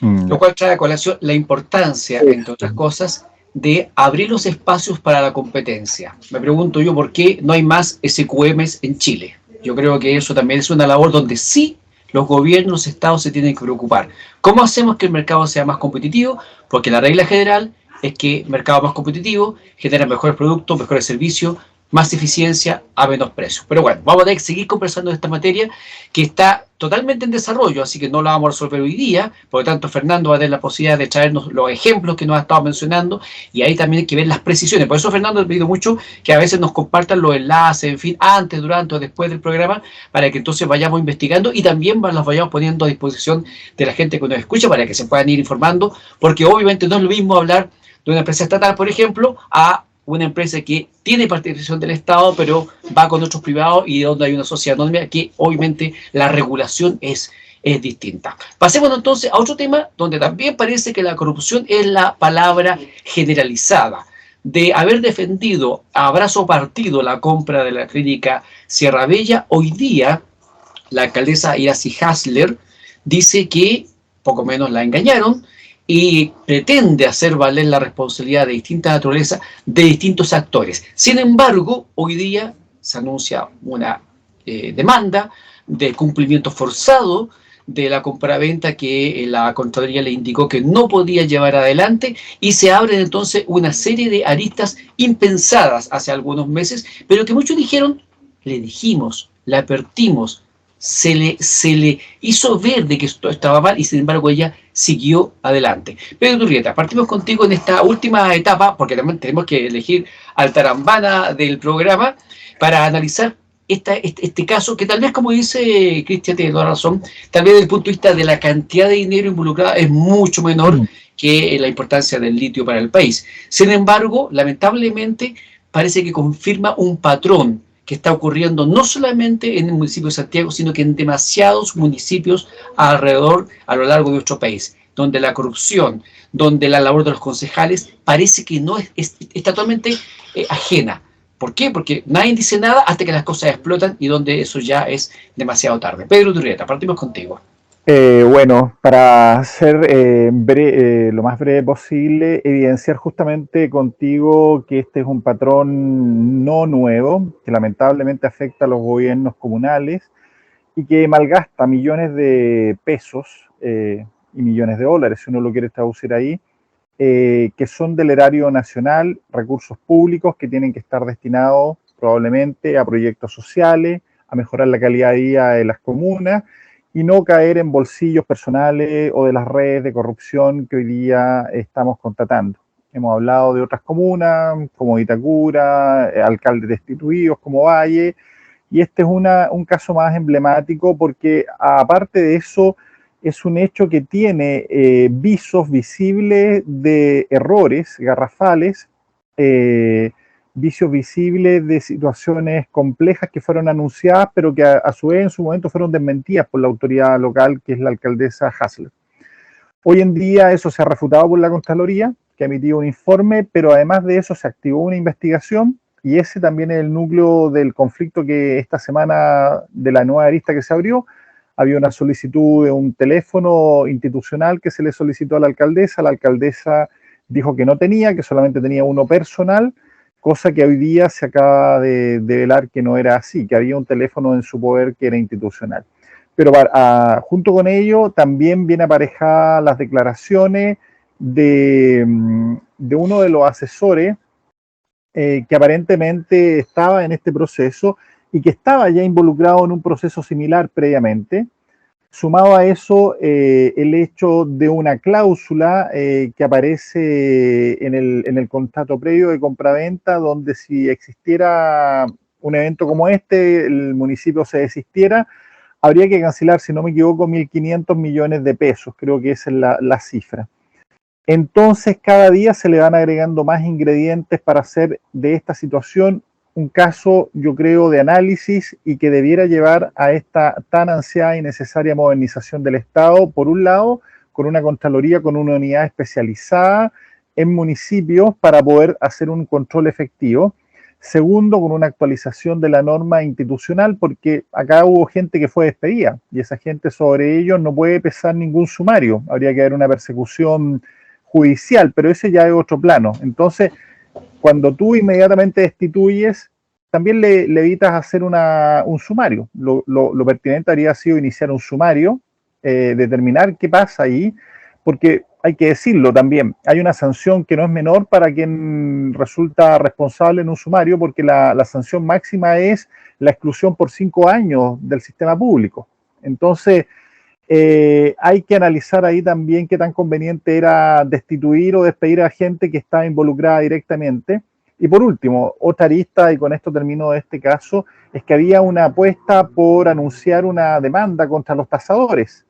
Lo cual trae a colación la importancia, entre otras cosas, de abrir los espacios para la competencia. Me pregunto yo por qué no hay más SQMs en Chile. Yo creo que eso también es una labor donde sí los gobiernos, los estados se tienen que preocupar. ¿Cómo hacemos que el mercado sea más competitivo? Porque la regla general es que el mercado más competitivo genera mejores productos, mejores servicios, más eficiencia a menos precio. Pero bueno, vamos a tener que seguir conversando de esta materia que está totalmente en desarrollo, así que no la vamos a resolver hoy día. Por lo tanto, Fernando va a tener la posibilidad de traernos los ejemplos que nos ha estado mencionando y ahí también hay que ver las precisiones. Por eso, Fernando, te pido mucho que a veces nos compartan los enlaces, en fin, antes, durante o después del programa, para que entonces vayamos investigando y también los vayamos poniendo a disposición de la gente que nos escucha para que se puedan ir informando, porque obviamente no es lo mismo hablar de una empresa estatal, por ejemplo, a una empresa que tiene participación del Estado, pero va con otros privados y donde hay una sociedad anónima que obviamente la regulación es distinta. Pasemos entonces a otro tema donde también parece que la corrupción es la palabra generalizada. De haber defendido a brazo partido la compra de la clínica Sierra Bella, hoy día la alcaldesa Iracy Hasler dice que poco menos la engañaron y pretende hacer valer la responsabilidad de distinta naturaleza de distintos actores. Sin embargo, hoy día se anuncia una demanda de cumplimiento forzado de la compraventa que la Contraloría le indicó que no podía llevar adelante y se abren entonces una serie de aristas impensadas hace algunos meses, pero que muchos dijeron, le dijimos, le advertimos, se le hizo ver de que esto estaba mal y sin embargo ella siguió adelante. Pedro Turrieta, partimos contigo en esta última etapa porque también tenemos que elegir al tarambana del programa para analizar este caso que tal vez, como dice Cristian, tiene toda razón, tal vez desde el punto de vista de la cantidad de dinero involucrada es mucho menor que la importancia del litio para el país. Sin embargo, lamentablemente parece que confirma un patrón que está ocurriendo no solamente en el municipio de Santiago, sino que en demasiados municipios alrededor, a lo largo de nuestro país, donde la corrupción, donde la labor de los concejales parece que no es totalmente ajena. ¿Por qué? Porque nadie dice nada hasta que las cosas explotan y donde eso ya es demasiado tarde. Pedro Turrieta, partimos contigo. Bueno, para ser lo más breve posible, evidenciar justamente contigo que este es un patrón no nuevo, que lamentablemente afecta a los gobiernos comunales y que malgasta millones de pesos y millones de dólares, si uno lo quiere traducir ahí, que son del erario nacional, recursos públicos que tienen que estar destinados probablemente a proyectos sociales, a mejorar la calidad de vida de las comunas, y no caer en bolsillos personales o de las redes de corrupción que hoy día estamos constatando. Hemos hablado de otras comunas, como Itacura, alcaldes destituidos como Valle, y este es un caso más emblemático porque aparte de eso es un hecho que tiene visos visibles de errores garrafales, vicios visibles de situaciones complejas que fueron anunciadas, pero que a su vez en su momento fueron desmentidas por la autoridad local, que es la alcaldesa Hasler. Hoy en día eso se ha refutado por la Contraloría, que ha emitido un informe, pero además de eso se activó una investigación y ese también es el núcleo del conflicto que esta semana de la nueva arista que se abrió. Había una solicitud de un teléfono institucional que se le solicitó a la alcaldesa dijo que no tenía, que solamente tenía uno personal, cosa que hoy día se acaba de develar que no era así, que había un teléfono en su poder que era institucional. Pero junto con ello también viene aparejada las declaraciones de uno de los asesores que aparentemente estaba en este proceso y que estaba ya involucrado en un proceso similar previamente. Sumado a eso, el hecho de una cláusula que aparece en el contrato previo de compraventa, donde si existiera un evento como este, el municipio se desistiera, habría que cancelar, si no me equivoco, 1.500 millones de pesos, creo que esa es la cifra. Entonces, cada día se le van agregando más ingredientes para hacer de esta situación un caso, yo creo, de análisis y que debiera llevar a esta tan ansiada y necesaria modernización del Estado, por un lado, con una Contraloría, con una unidad especializada en municipios para poder hacer un control efectivo. Segundo, con una actualización de la norma institucional, porque acá hubo gente que fue despedida y esa gente, sobre ellos no puede pesar ningún sumario. Habría que haber una persecución judicial, pero ese ya es otro plano. Entonces, cuando tú inmediatamente destituyes, también le evitas hacer un sumario. Lo pertinente habría sido iniciar un sumario, determinar qué pasa ahí, porque hay que decirlo también, hay una sanción que no es menor para quien resulta responsable en un sumario, porque la sanción máxima es la exclusión por 5 años del sistema público. Entonces, hay que analizar ahí también qué tan conveniente era destituir o despedir a gente que está involucrada directamente. Y por último, otra arista, y con esto termino de este caso, es que había una apuesta por anunciar una demanda contra los tasadores.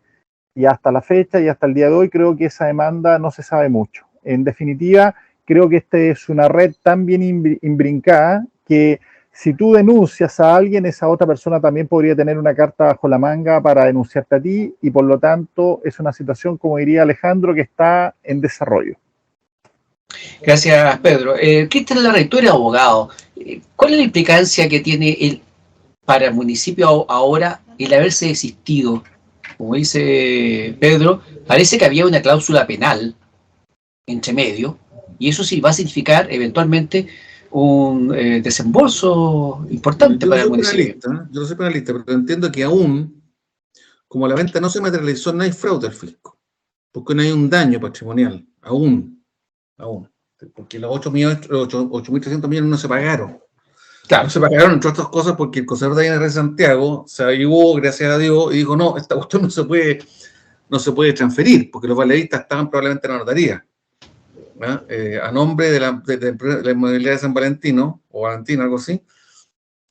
Y hasta la fecha y hasta el día de hoy creo que esa demanda no se sabe mucho. En definitiva, creo que esta es una red tan bien imbrincada que si tú denuncias a alguien, esa otra persona también podría tener una carta bajo la manga para denunciarte a ti, y por lo tanto es una situación, como diría Alejandro, que está en desarrollo. Gracias, Pedro. Cristian Larrey, tú eres abogado. ¿Cuál es la implicancia que tiene para el municipio ahora el haberse desistido? Como dice Pedro, parece que había una cláusula penal entre medio, y eso sí va a significar eventualmente un desembolso importante para el municipio. Yo no soy penalista, pero entiendo que aún, como la venta no se materializó, no hay fraude al fisco, porque no hay un daño patrimonial, aún, porque los 8.300 millones no se pagaron. Claro, no se pagaron, entre otras cosas, porque el conservador de INR de Santiago se avivó, gracias a Dios, y dijo, no, esta cuestión no se puede transferir, porque los valeristas estaban probablemente en la notaría, a nombre de la inmobiliaria de San Valentino, o Valentino, algo así.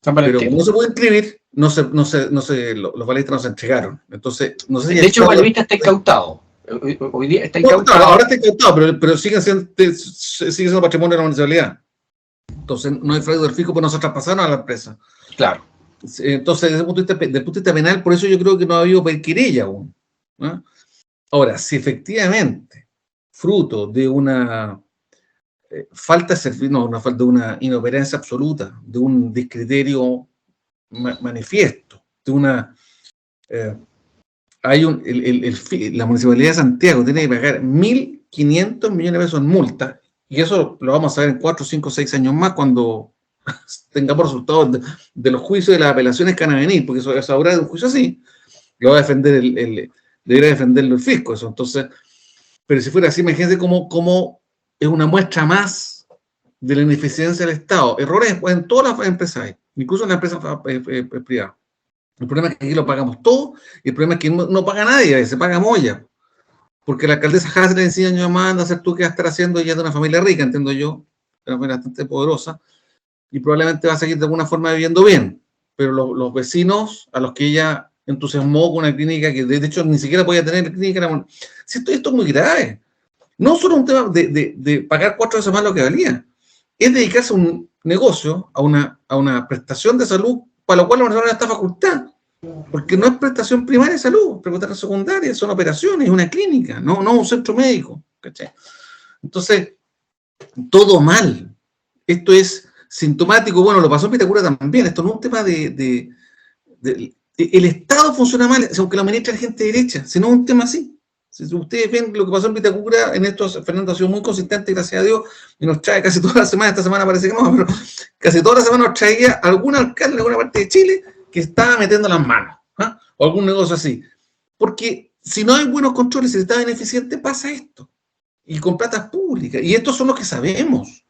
Pero como no se puede inscribir, los valeristas no se entregaron. Entonces, no sé si de hecho, el valerista está incautado. Hoy día está incautado. No, ahora está incautado, pero sigue siendo patrimonio de la municipalidad. Entonces, no hay fraude del fisco, pues no se traspasaron a la empresa. Claro. Entonces, desde el punto de vista penal, por eso yo creo que no ha habido querella aún, ¿no? Ahora, si efectivamente, fruto de una falta de servicio, no, una falta de una inoperancia absoluta, de un descriterio manifiesto, de una... la Municipalidad de Santiago tiene que pagar 1.500 millones de pesos en multa, y eso lo vamos a ver en 4, 5, 6 años más cuando tengamos resultados de los juicios y de las apelaciones que van a venir, porque eso ahora de un juicio así, lo va a defender debería defenderlo el fisco, eso. Entonces, pero si fuera así, imagínense cómo es una muestra más de la ineficiencia del Estado. Errores en todas las empresas hay, incluso en las empresas privadas. El problema es que aquí lo pagamos todo, y el problema es que no paga nadie, a veces paga Moya. Porque la alcaldesa Haas le enseña a mi mamá, anda a hacer tú qué vas a estar haciendo, ella es de una familia rica, entiendo yo, de una familia bastante poderosa, y probablemente va a seguir de alguna forma viviendo bien. Pero los vecinos a los que ella entusiasmó con una clínica que de hecho ni siquiera podía tener clínica, esto es muy grave. No solo un tema de pagar 4 veces más lo que valía, es dedicarse a un negocio, a una prestación de salud para lo cual la persona está facultada. Porque no es prestación primaria de salud, prestación secundaria, son operaciones, es una clínica, no un centro médico, ¿cachai? Entonces, todo mal. Esto es sintomático, bueno, lo pasó en Vitacura también, esto no es un tema el Estado funciona mal, aunque lo administra la gente derecha, sino un tema así. Si ustedes ven lo que pasó en Vitacura, en esto Fernando ha sido muy consistente, gracias a Dios, y nos trae casi toda la semana, esta semana parece que no, pero casi toda la semana nos traía algún alcalde de alguna parte de Chile que estaba metiendo las manos, o algún negocio así. Porque si no hay buenos controles, si el Estado es ineficiente, pasa esto. Y con platas públicas. Y estos son los que sabemos.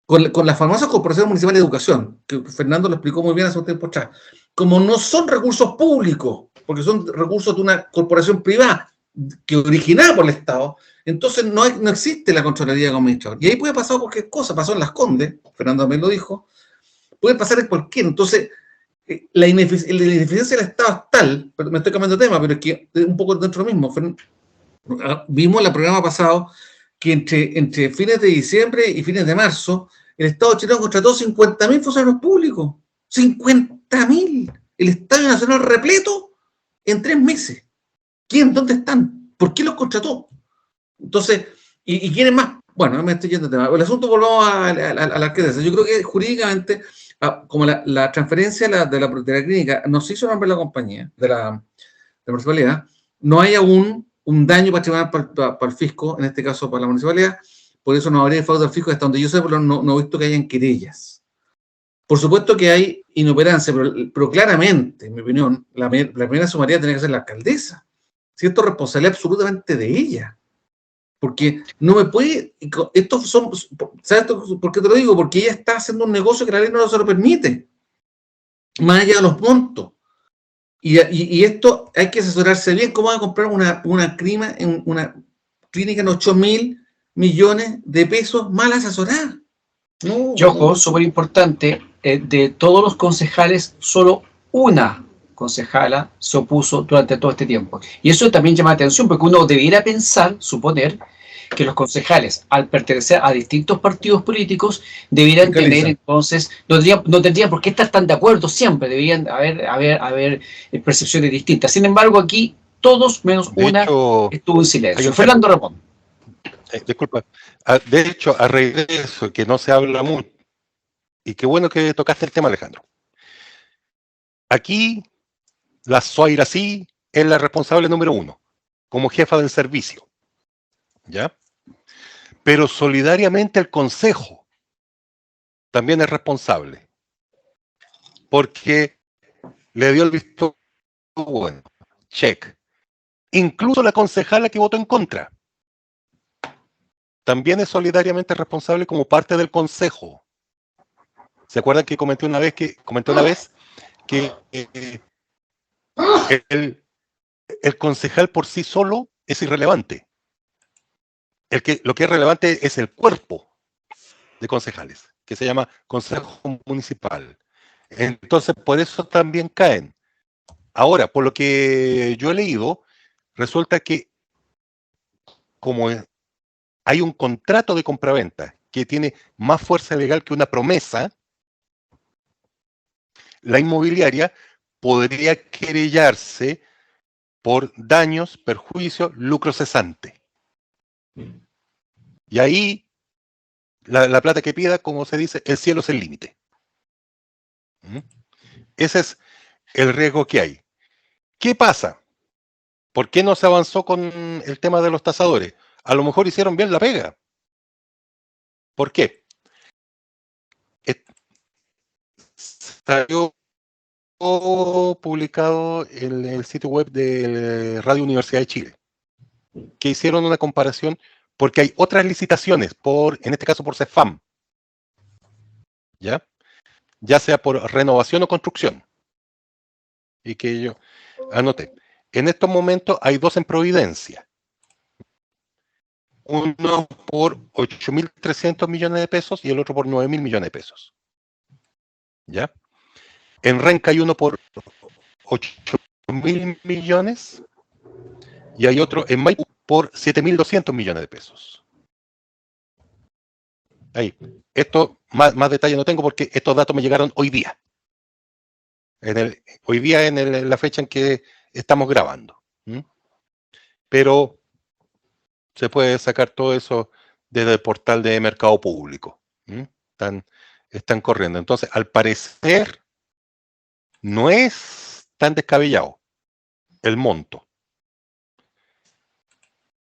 Con la famosa Corporación Municipal de Educación, que Fernando lo explicó muy bien hace un tiempo atrás, como no son recursos públicos, porque son recursos de una corporación privada, que originada por el Estado, entonces no existe la Contraloría como administrador. Y ahí puede pasar cualquier cosa, pasó en Las Condes, Fernando también lo dijo, puede pasar en cualquier. Entonces, la ineficiencia del Estado es tal, pero me estoy cambiando de tema, pero es que un poco dentro de lo mismo. Vimos en el programa pasado que entre fines de diciembre y fines de marzo, el Estado chileno contrató 50.000 funcionarios públicos. 50.000. El Estadio Nacional repleto en 3 meses. ¿Quién? ¿Dónde están? ¿Por qué los contrató? Entonces, ¿y quiénes más? Bueno, me estoy yendo de tema. El asunto, volvamos a la alcaldesa. Yo creo que jurídicamente, como la transferencia de la clínica no se hizo a nombre de la compañía, de la municipalidad, no hay aún un daño patrimonial para el fisco, en este caso para la municipalidad, por eso no habría fraude al fisco, hasta donde yo sé, pero no he visto que hayan querellas. Por supuesto que hay inoperancia, pero claramente, en mi opinión, la primera sumaria tiene que ser la alcaldesa. Si esto es responsabilidad absolutamente de ella. Porque no me puede... ¿Sabes por qué te lo digo? Porque ella está haciendo un negocio que la ley no se lo permite. Más allá de los montos. Y esto hay que asesorarse bien. ¿Cómo va a comprar una clínica en 8.000 millones de pesos mal asesorada? No, y ojo, súper importante, de todos los concejales, solo una concejala se opuso durante todo este tiempo. Y eso también llama la atención, porque uno debiera pensar, suponer, que los concejales, al pertenecer a distintos partidos políticos, debieran tener entonces, no tendrían por qué estar tan de acuerdo siempre, deberían haber percepciones distintas. Sin embargo, aquí todos menos una estuvo en silencio. Fernando Ramón. Disculpa. De hecho, a raíz de eso, que no se habla mucho, y qué bueno que tocaste el tema, Alejandro. Aquí, la Zoraida sí es la responsable número 1, como jefa del servicio. ¿Ya? Pero solidariamente el Consejo también es responsable, porque le dio el visto bueno, check. Incluso la concejala que votó en contra también es solidariamente responsable como parte del Consejo. ¿Se acuerdan que comenté una vez que el concejal por sí solo es irrelevante? Lo que es relevante es el cuerpo de concejales, que se llama Consejo Municipal. Entonces, por eso también caen. Ahora, por lo que yo he leído, resulta que como hay un contrato de compraventa que tiene más fuerza legal que una promesa, la inmobiliaria podría querellarse por daños, perjuicios, lucro cesante. Y ahí, la plata que pida, como se dice, el cielo es el límite. Ese es el riesgo que hay. ¿Qué pasa? ¿Por qué no se avanzó con el tema de los tasadores? A lo mejor hicieron bien la pega. ¿Por qué? Salió publicado en el sitio web de Radio Universidad de Chile, que hicieron una comparación porque hay otras licitaciones, en este caso por CEFAM, ya sea por renovación o construcción. Y que yo anoté. En estos momentos hay 2 en Providencia. Uno por 8.300 millones de pesos y el otro por 9.000 millones de pesos. ¿Ya? En Renca hay uno por 8.000 millones y hay otro en Maipú por 7.200 millones de pesos. Ahí. Esto, más detalle no tengo porque estos datos me llegaron hoy día. Hoy día en la fecha en que estamos grabando. Pero se puede sacar todo eso desde el portal de Mercado Público. Están corriendo. Entonces, al parecer, no es tan descabellado el monto.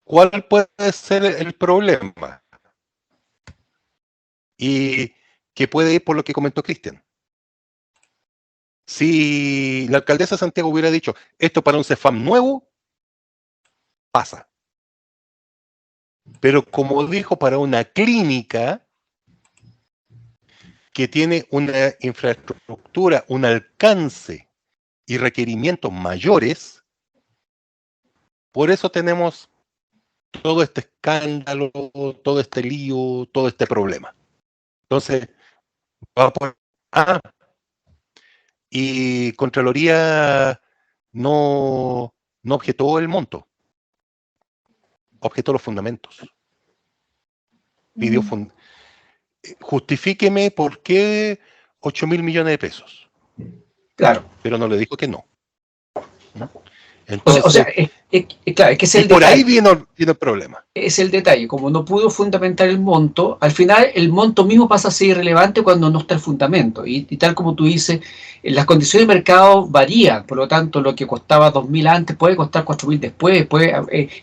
¿Cuál puede ser el problema? Y que puede ir por lo que comentó Cristian. Si la alcaldesa de Santiago hubiera dicho, esto para un CEFAM nuevo, pasa. Pero como dijo, para una clínica que tiene una infraestructura, un alcance y requerimientos mayores, por eso tenemos todo este escándalo, todo este lío, todo este problema. Entonces, Y Contraloría no objetó el monto, objetó los fundamentos. Pidió justifíqueme por qué 8.000 millones de pesos. Claro. Pero no le dijo que no. Entonces, claro, es que es el por detalle. ahí viene el problema. Es el detalle, como no pudo fundamentar el monto, al final el monto mismo pasa a ser irrelevante cuando no está el fundamento. Y tal como tú dices, las condiciones de mercado varían, por lo tanto lo que costaba 2.000 antes puede costar 4.000 después,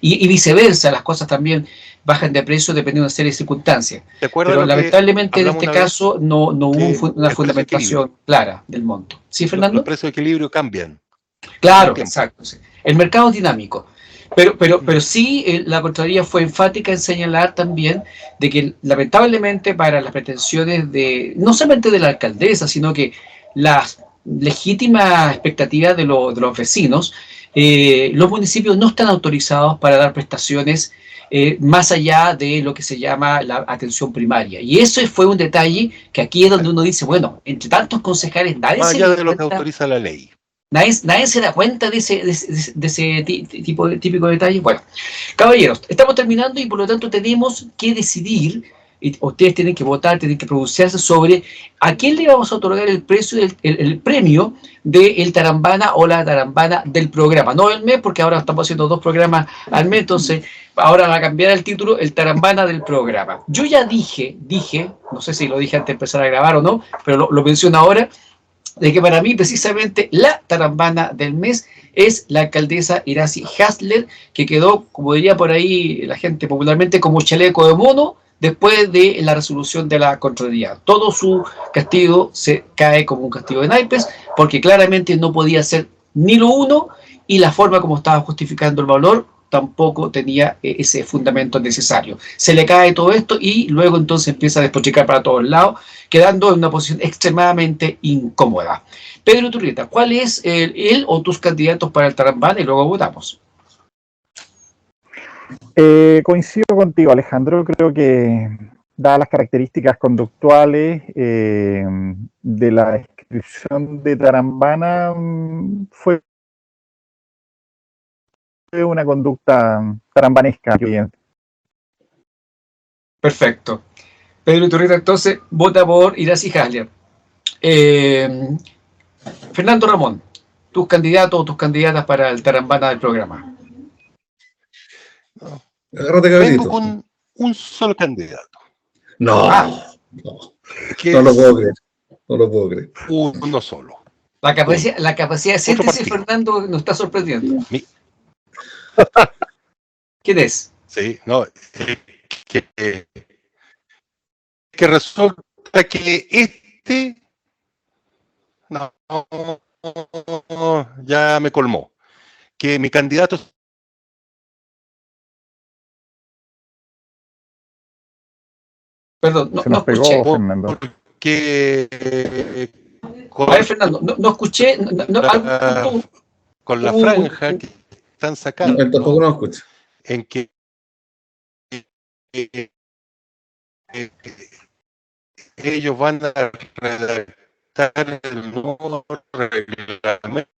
y viceversa, las cosas también bajan de precio dependiendo de una serie de circunstancias. Pero lamentablemente en este caso no hubo una fundamentación clara del monto. ¿Sí, Fernando? Los precios de equilibrio cambian. Claro, exacto. Sí. El mercado es dinámico. Pero sí, la Contraloría fue enfática en señalar también de que lamentablemente para las pretensiones de, no solamente de la alcaldesa, sino que las legítimas expectativas de los vecinos, los municipios no están autorizados para dar prestaciones más allá de lo que se llama la atención primaria. Y eso fue un detalle que aquí es donde uno dice, bueno, entre tantos concejales, nadie más se allá de lo que autoriza la ley. Nadie se da cuenta de ese típico detalle. Bueno, caballeros, estamos terminando y por lo tanto tenemos que decidir, y ustedes tienen que votar, tienen que pronunciarse sobre a quién le vamos a otorgar el precio, el premio del Tarambana o la Tarambana del programa. No el mes, porque ahora estamos haciendo 2 programas al mes, entonces ahora va a cambiar el título, el Tarambana del programa. Yo ya dije, no sé si lo dije antes de empezar a grabar o no, pero lo menciono ahora, de que para mí precisamente la tarambana del mes es la alcaldesa Iracy Hasler, que quedó, como diría por ahí la gente popularmente, como chaleco de mono después de la resolución de la Contraloría. Todo su castigo se cae como un castigo de naipes, porque claramente no podía ser ni lo uno, y la forma como estaba justificando el valor tampoco tenía ese fundamento necesario. Se le cae todo esto y luego entonces empieza a despotricar para todos lados, quedando en una posición extremadamente incómoda. Pedro Iturrieta, ¿cuál es él o tus candidatos para el Tarambana? Y luego votamos. Coincido contigo, Alejandro. Creo que, dadas las características conductuales de la descripción de Tarambana, fue una conducta tarambanesca. Perfecto. Pedro Iturrieta, entonces, vota por Iracy Hasler. Fernando Ramón, tus candidatos o tus candidatas para el Tarambana del programa. Vengo con un solo candidato. No lo puedo creer. Uno solo. La capacidad de síntesis, Fernando, nos está sorprendiendo. ¿Quién es? Sí, no, que resulta que no, ya me colmó. Que mi candidato Perdón, no escuché. Fernando. Porque a ver, Fernando, no escuché. Con la franja que están sacando. Él tampoco no escucha. En que ellos van a redactar el nuevo reglamento.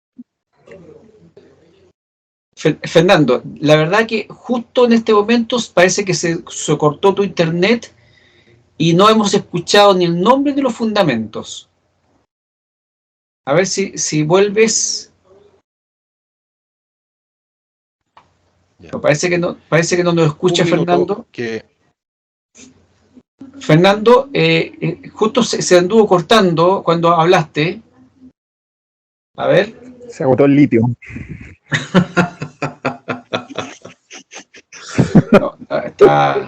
Fernando, la verdad que justo en este momento parece que se cortó tu internet y no hemos escuchado ni el nombre ni los fundamentos. A ver si vuelves. Parece que no nos escucha Fernando. Fernando, justo se anduvo cortando cuando hablaste. A ver. Se agotó el litio.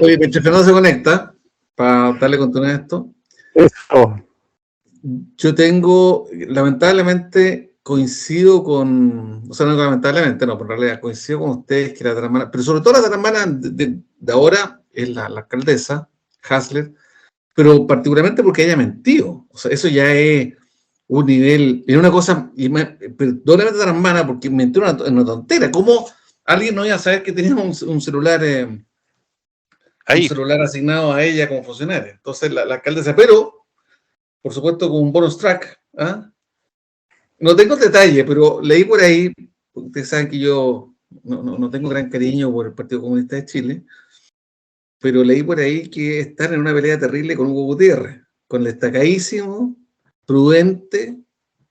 Oye, mientras Fernando se conecta, para darle continuidad a esto. Eso. Yo tengo, lamentablemente, coincido con, o sea, no lamentablemente, no, pero en realidad coincido con ustedes que la tarambana, pero sobre todo la tarambana de ahora es la alcaldesa, Hasler, pero particularmente porque haya mentido. O sea, eso ya es un nivel, es una cosa, pero doblemente tarambana porque mintió una tontera. ¿Cómo alguien no iba a saber que tenía un celular asignado a ella como funcionaria? Entonces la alcaldesa, pero por supuesto con un bonus track, no tengo detalle, pero leí por ahí, ustedes saben que yo no tengo gran cariño por el Partido Comunista de Chile, pero leí por ahí que están en una pelea terrible con Hugo Gutiérrez, con el destacadísimo, prudente,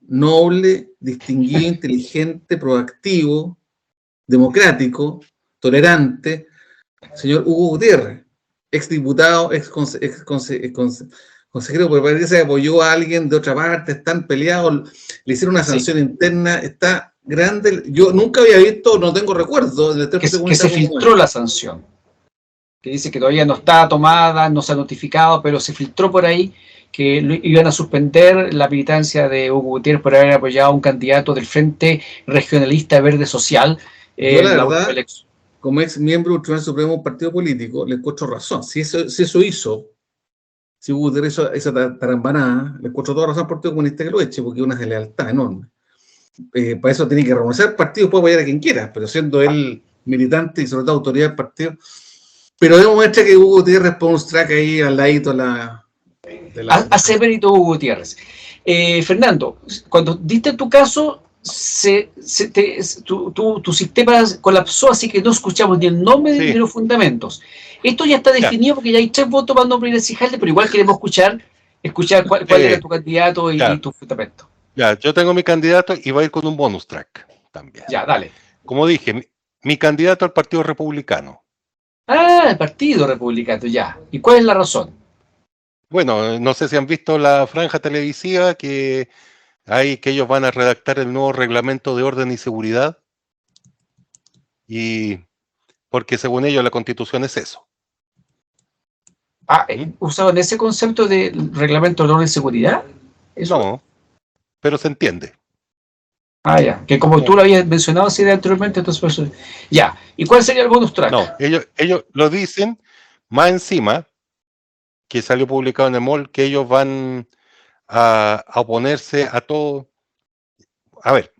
noble, distinguido, inteligente, proactivo, democrático, tolerante, señor Hugo Gutiérrez, exdiputado, consejero, pero parece que apoyó a alguien de otra parte, están peleados, le hicieron una sanción interna, está grande. Yo nunca había visto, no tengo recuerdo, que se filtró la sanción, que dice que todavía no está tomada, no se ha notificado, pero se filtró por ahí que iban a suspender la militancia de Hugo Gutiérrez por haber apoyado a un candidato del Frente Regionalista Verde Social. Yo la verdad, como ex miembro del Tribunal Supremo de un partido político, le encuentro razón. Si eso hizo, si Hugo Gutiérrez hizo esa tarambanada, le encuentro toda razón al Partido Comunista que lo eche, porque es una deslealtad enorme. Para eso tiene que reconocer el partido, puede apoyar a quien quiera, pero siendo él militante y sobre todo autoridad del partido. Pero debo muestra que Hugo Gutiérrez pone un track ahí al ladito hace mérito Hugo Gutiérrez. Fernando, cuando diste tu caso, tu sistema colapsó, así que no escuchamos ni el nombre ni los fundamentos. Esto ya está definido porque ya hay 3 votos para el nombre de Sijalde, pero igual queremos escuchar cuál era tu candidato y tu fundamento. Ya, yo tengo mi candidato y va a ir con un bonus track también. Ya, dale. Como dije, mi candidato al Partido Republicano. Ah, el Partido Republicano, ya. ¿Y cuál es la razón? Bueno, no sé si han visto la franja televisiva que ellos van a redactar el nuevo reglamento de orden y seguridad. Y porque según ellos la Constitución es eso. ¿Usaban ese concepto de reglamento de orden y seguridad? ¿Eso? No, pero se entiende. Ya, que como tú lo habías mencionado así anteriormente, entonces ya. ¿Y cuál sería el bonus track? No, ellos lo dicen más encima, que salió publicado en el MOL, que ellos van a oponerse a todo. A ver,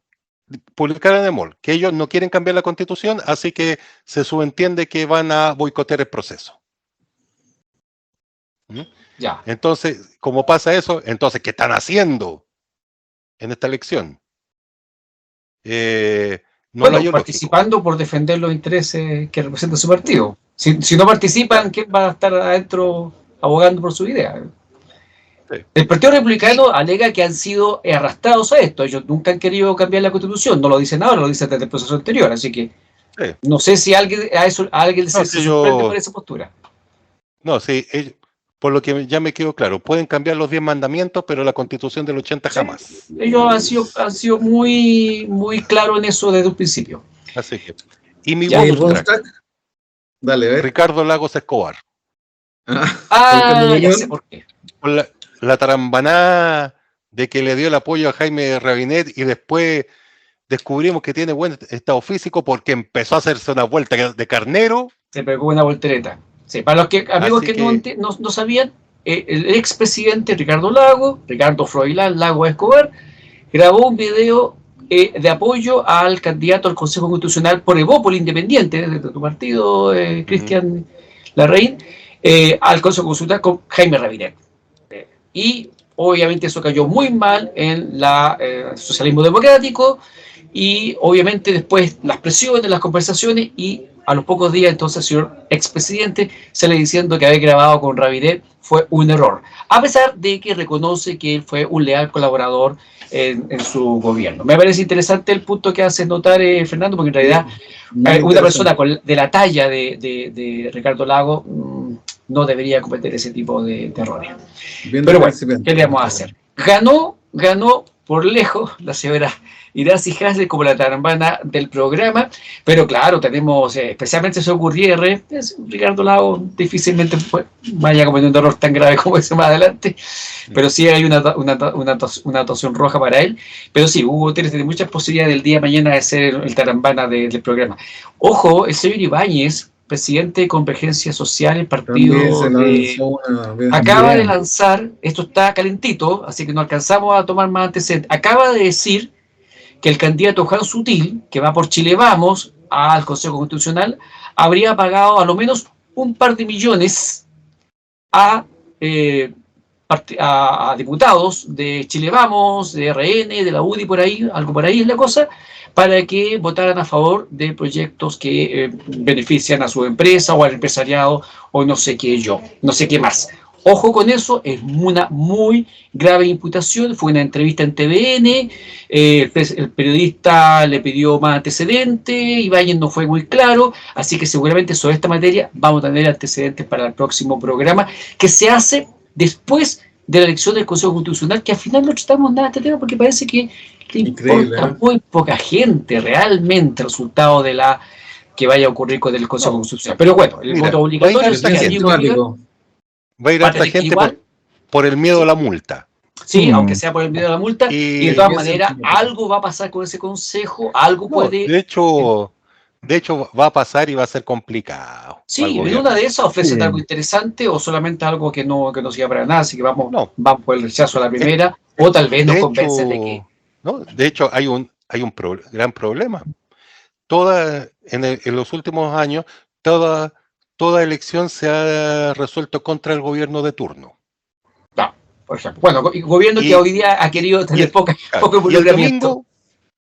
publicaron en el MOL que ellos no quieren cambiar la Constitución, así que se subentiende que van a boicotear el proceso. Ya. Entonces, como pasa eso, entonces, ¿qué están haciendo en esta elección? Participando por defender los intereses que representa su partido. Si no participan, ¿quién va a estar adentro abogando por su idea? Sí. El Partido Republicano alega que han sido arrastrados a esto. Ellos nunca han querido cambiar la Constitución. No lo dicen ahora, lo dicen desde el proceso anterior. Así que no sé si a alguien se sorprende por esa postura. No, sí, por lo que ya me quedó claro, pueden cambiar los 10 mandamientos, pero la Constitución del 80 jamás. Ellos han sido muy, muy claros en eso desde un principio. Así que. Y mi bonus track. Dale, a ver. Ricardo Lagos Escobar. Ya sé por qué. Por la tarambanada de que le dio el apoyo a Jaime Rabinet y después descubrimos que tiene buen estado físico porque empezó a hacerse una vuelta de carnero. Se pegó una voltereta. Sí, para los amigos que no sabían, el expresidente Ricardo Froilán Lagos Escobar, grabó un video de apoyo al candidato al Consejo Constitucional por Evópoli Independiente, de tu partido, Cristian Larraín, al Consejo Constitucional con Jaime Rabinet. Y obviamente eso cayó muy mal en el socialismo democrático, y obviamente después las presiones, las conversaciones, y a los pocos días entonces el señor expresidente sale diciendo que haber grabado con Rabinet fue un error, a pesar de que reconoce que él fue un leal colaborador en su gobierno. Me parece interesante el punto que hace notar Fernando, porque en realidad una persona de la talla de Ricardo Lagos no debería cometer ese tipo de errores. Pero bueno, ¿qué le vamos a hacer? Ganó por lejos la señora Iracy Hasler como la tarambana del programa, pero claro, tenemos especialmente su Gutiérrez, Ricardo Lagos difícilmente vaya a cometer un error tan grave como ese más adelante, pero sí hay una actuación roja para él. Pero sí, Hugo Gutiérrez tiene muchas posibilidades del día de mañana de ser el tarambana del programa. Ojo, el señor Ibáñez, presidente de Convergencia Social, el partido acaba de lanzar, esto está calentito, así que no alcanzamos a tomar más antecedentes, acaba de decir que el candidato Juan Sutil, que va por Chile Vamos al Consejo Constitucional, habría pagado a lo menos un par de millones a a diputados de Chile Vamos, de RN, de la UDI, por ahí, algo por ahí es la cosa, para que votaran a favor de proyectos que benefician a su empresa o al empresariado o no sé qué más. Ojo con eso, es una muy grave imputación, fue una entrevista en TVN, el periodista le pidió más antecedentes, Ibáñez no fue muy claro, así que seguramente sobre esta materia vamos a tener antecedentes para el próximo programa, que se hace después de la elección del Consejo Constitucional, que al final no tratamos nada de este tema porque parece que le importa muy poca gente realmente el resultado de la que vaya a ocurrir con el Consejo Constitucional. Pero bueno, el voto obligatorio está aquí. Va a ir harta gente por el miedo a la multa. Sí, aunque sea por el miedo a la multa, y de todas maneras, algo va a pasar con ese consejo, algo puede... De hecho, va a pasar y va a ser complicado. Sí, en una de esas ofrecen algo interesante o solamente algo que no sirva para nada, así que vamos por el rechazo a la primera, o tal vez nos convencen de que... No, de hecho, hay un gran problema. En los últimos años, toda elección se ha resuelto contra el gobierno de turno. No, por ejemplo. Bueno, gobierno que hoy día ha querido tener poco involucramiento.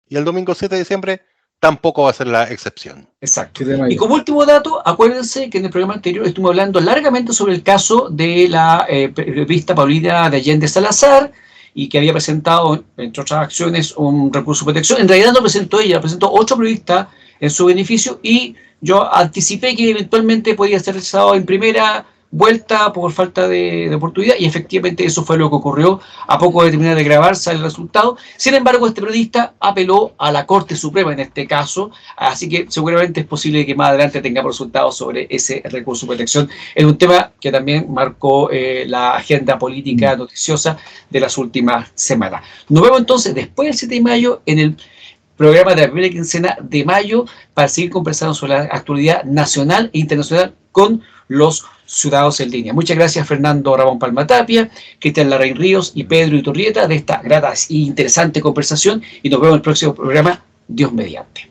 Y el domingo 7 de diciembre tampoco va a ser la excepción. Exacto. Y como último dato, acuérdense que en el programa anterior estuvimos hablando largamente sobre el caso de la periodista Paulina de Allende Salazar, y que había presentado, entre otras acciones, un recurso de protección. En realidad no presentó ella, presentó otro periodista en su beneficio, y yo anticipé que eventualmente podía ser rechazado en primera vuelta por falta de oportunidad, y efectivamente eso fue lo que ocurrió a poco de terminar de grabarse el resultado. Sin embargo, este periodista apeló a la Corte Suprema en este caso, así que seguramente es posible que más adelante tengamos resultados sobre ese recurso de protección. Es un tema que también marcó la agenda política noticiosa de las últimas semanas. Nos vemos entonces después del 7 de mayo en el programa de la primera quincena de mayo para seguir conversando sobre la actualidad nacional e internacional con los ciudadanos en línea. Muchas gracias Fernando Ramón Palma Tapia, Cristian Larraín Ríos y Pedro Iturrieta de esta grata e interesante conversación, y nos vemos en el próximo programa, Dios mediante.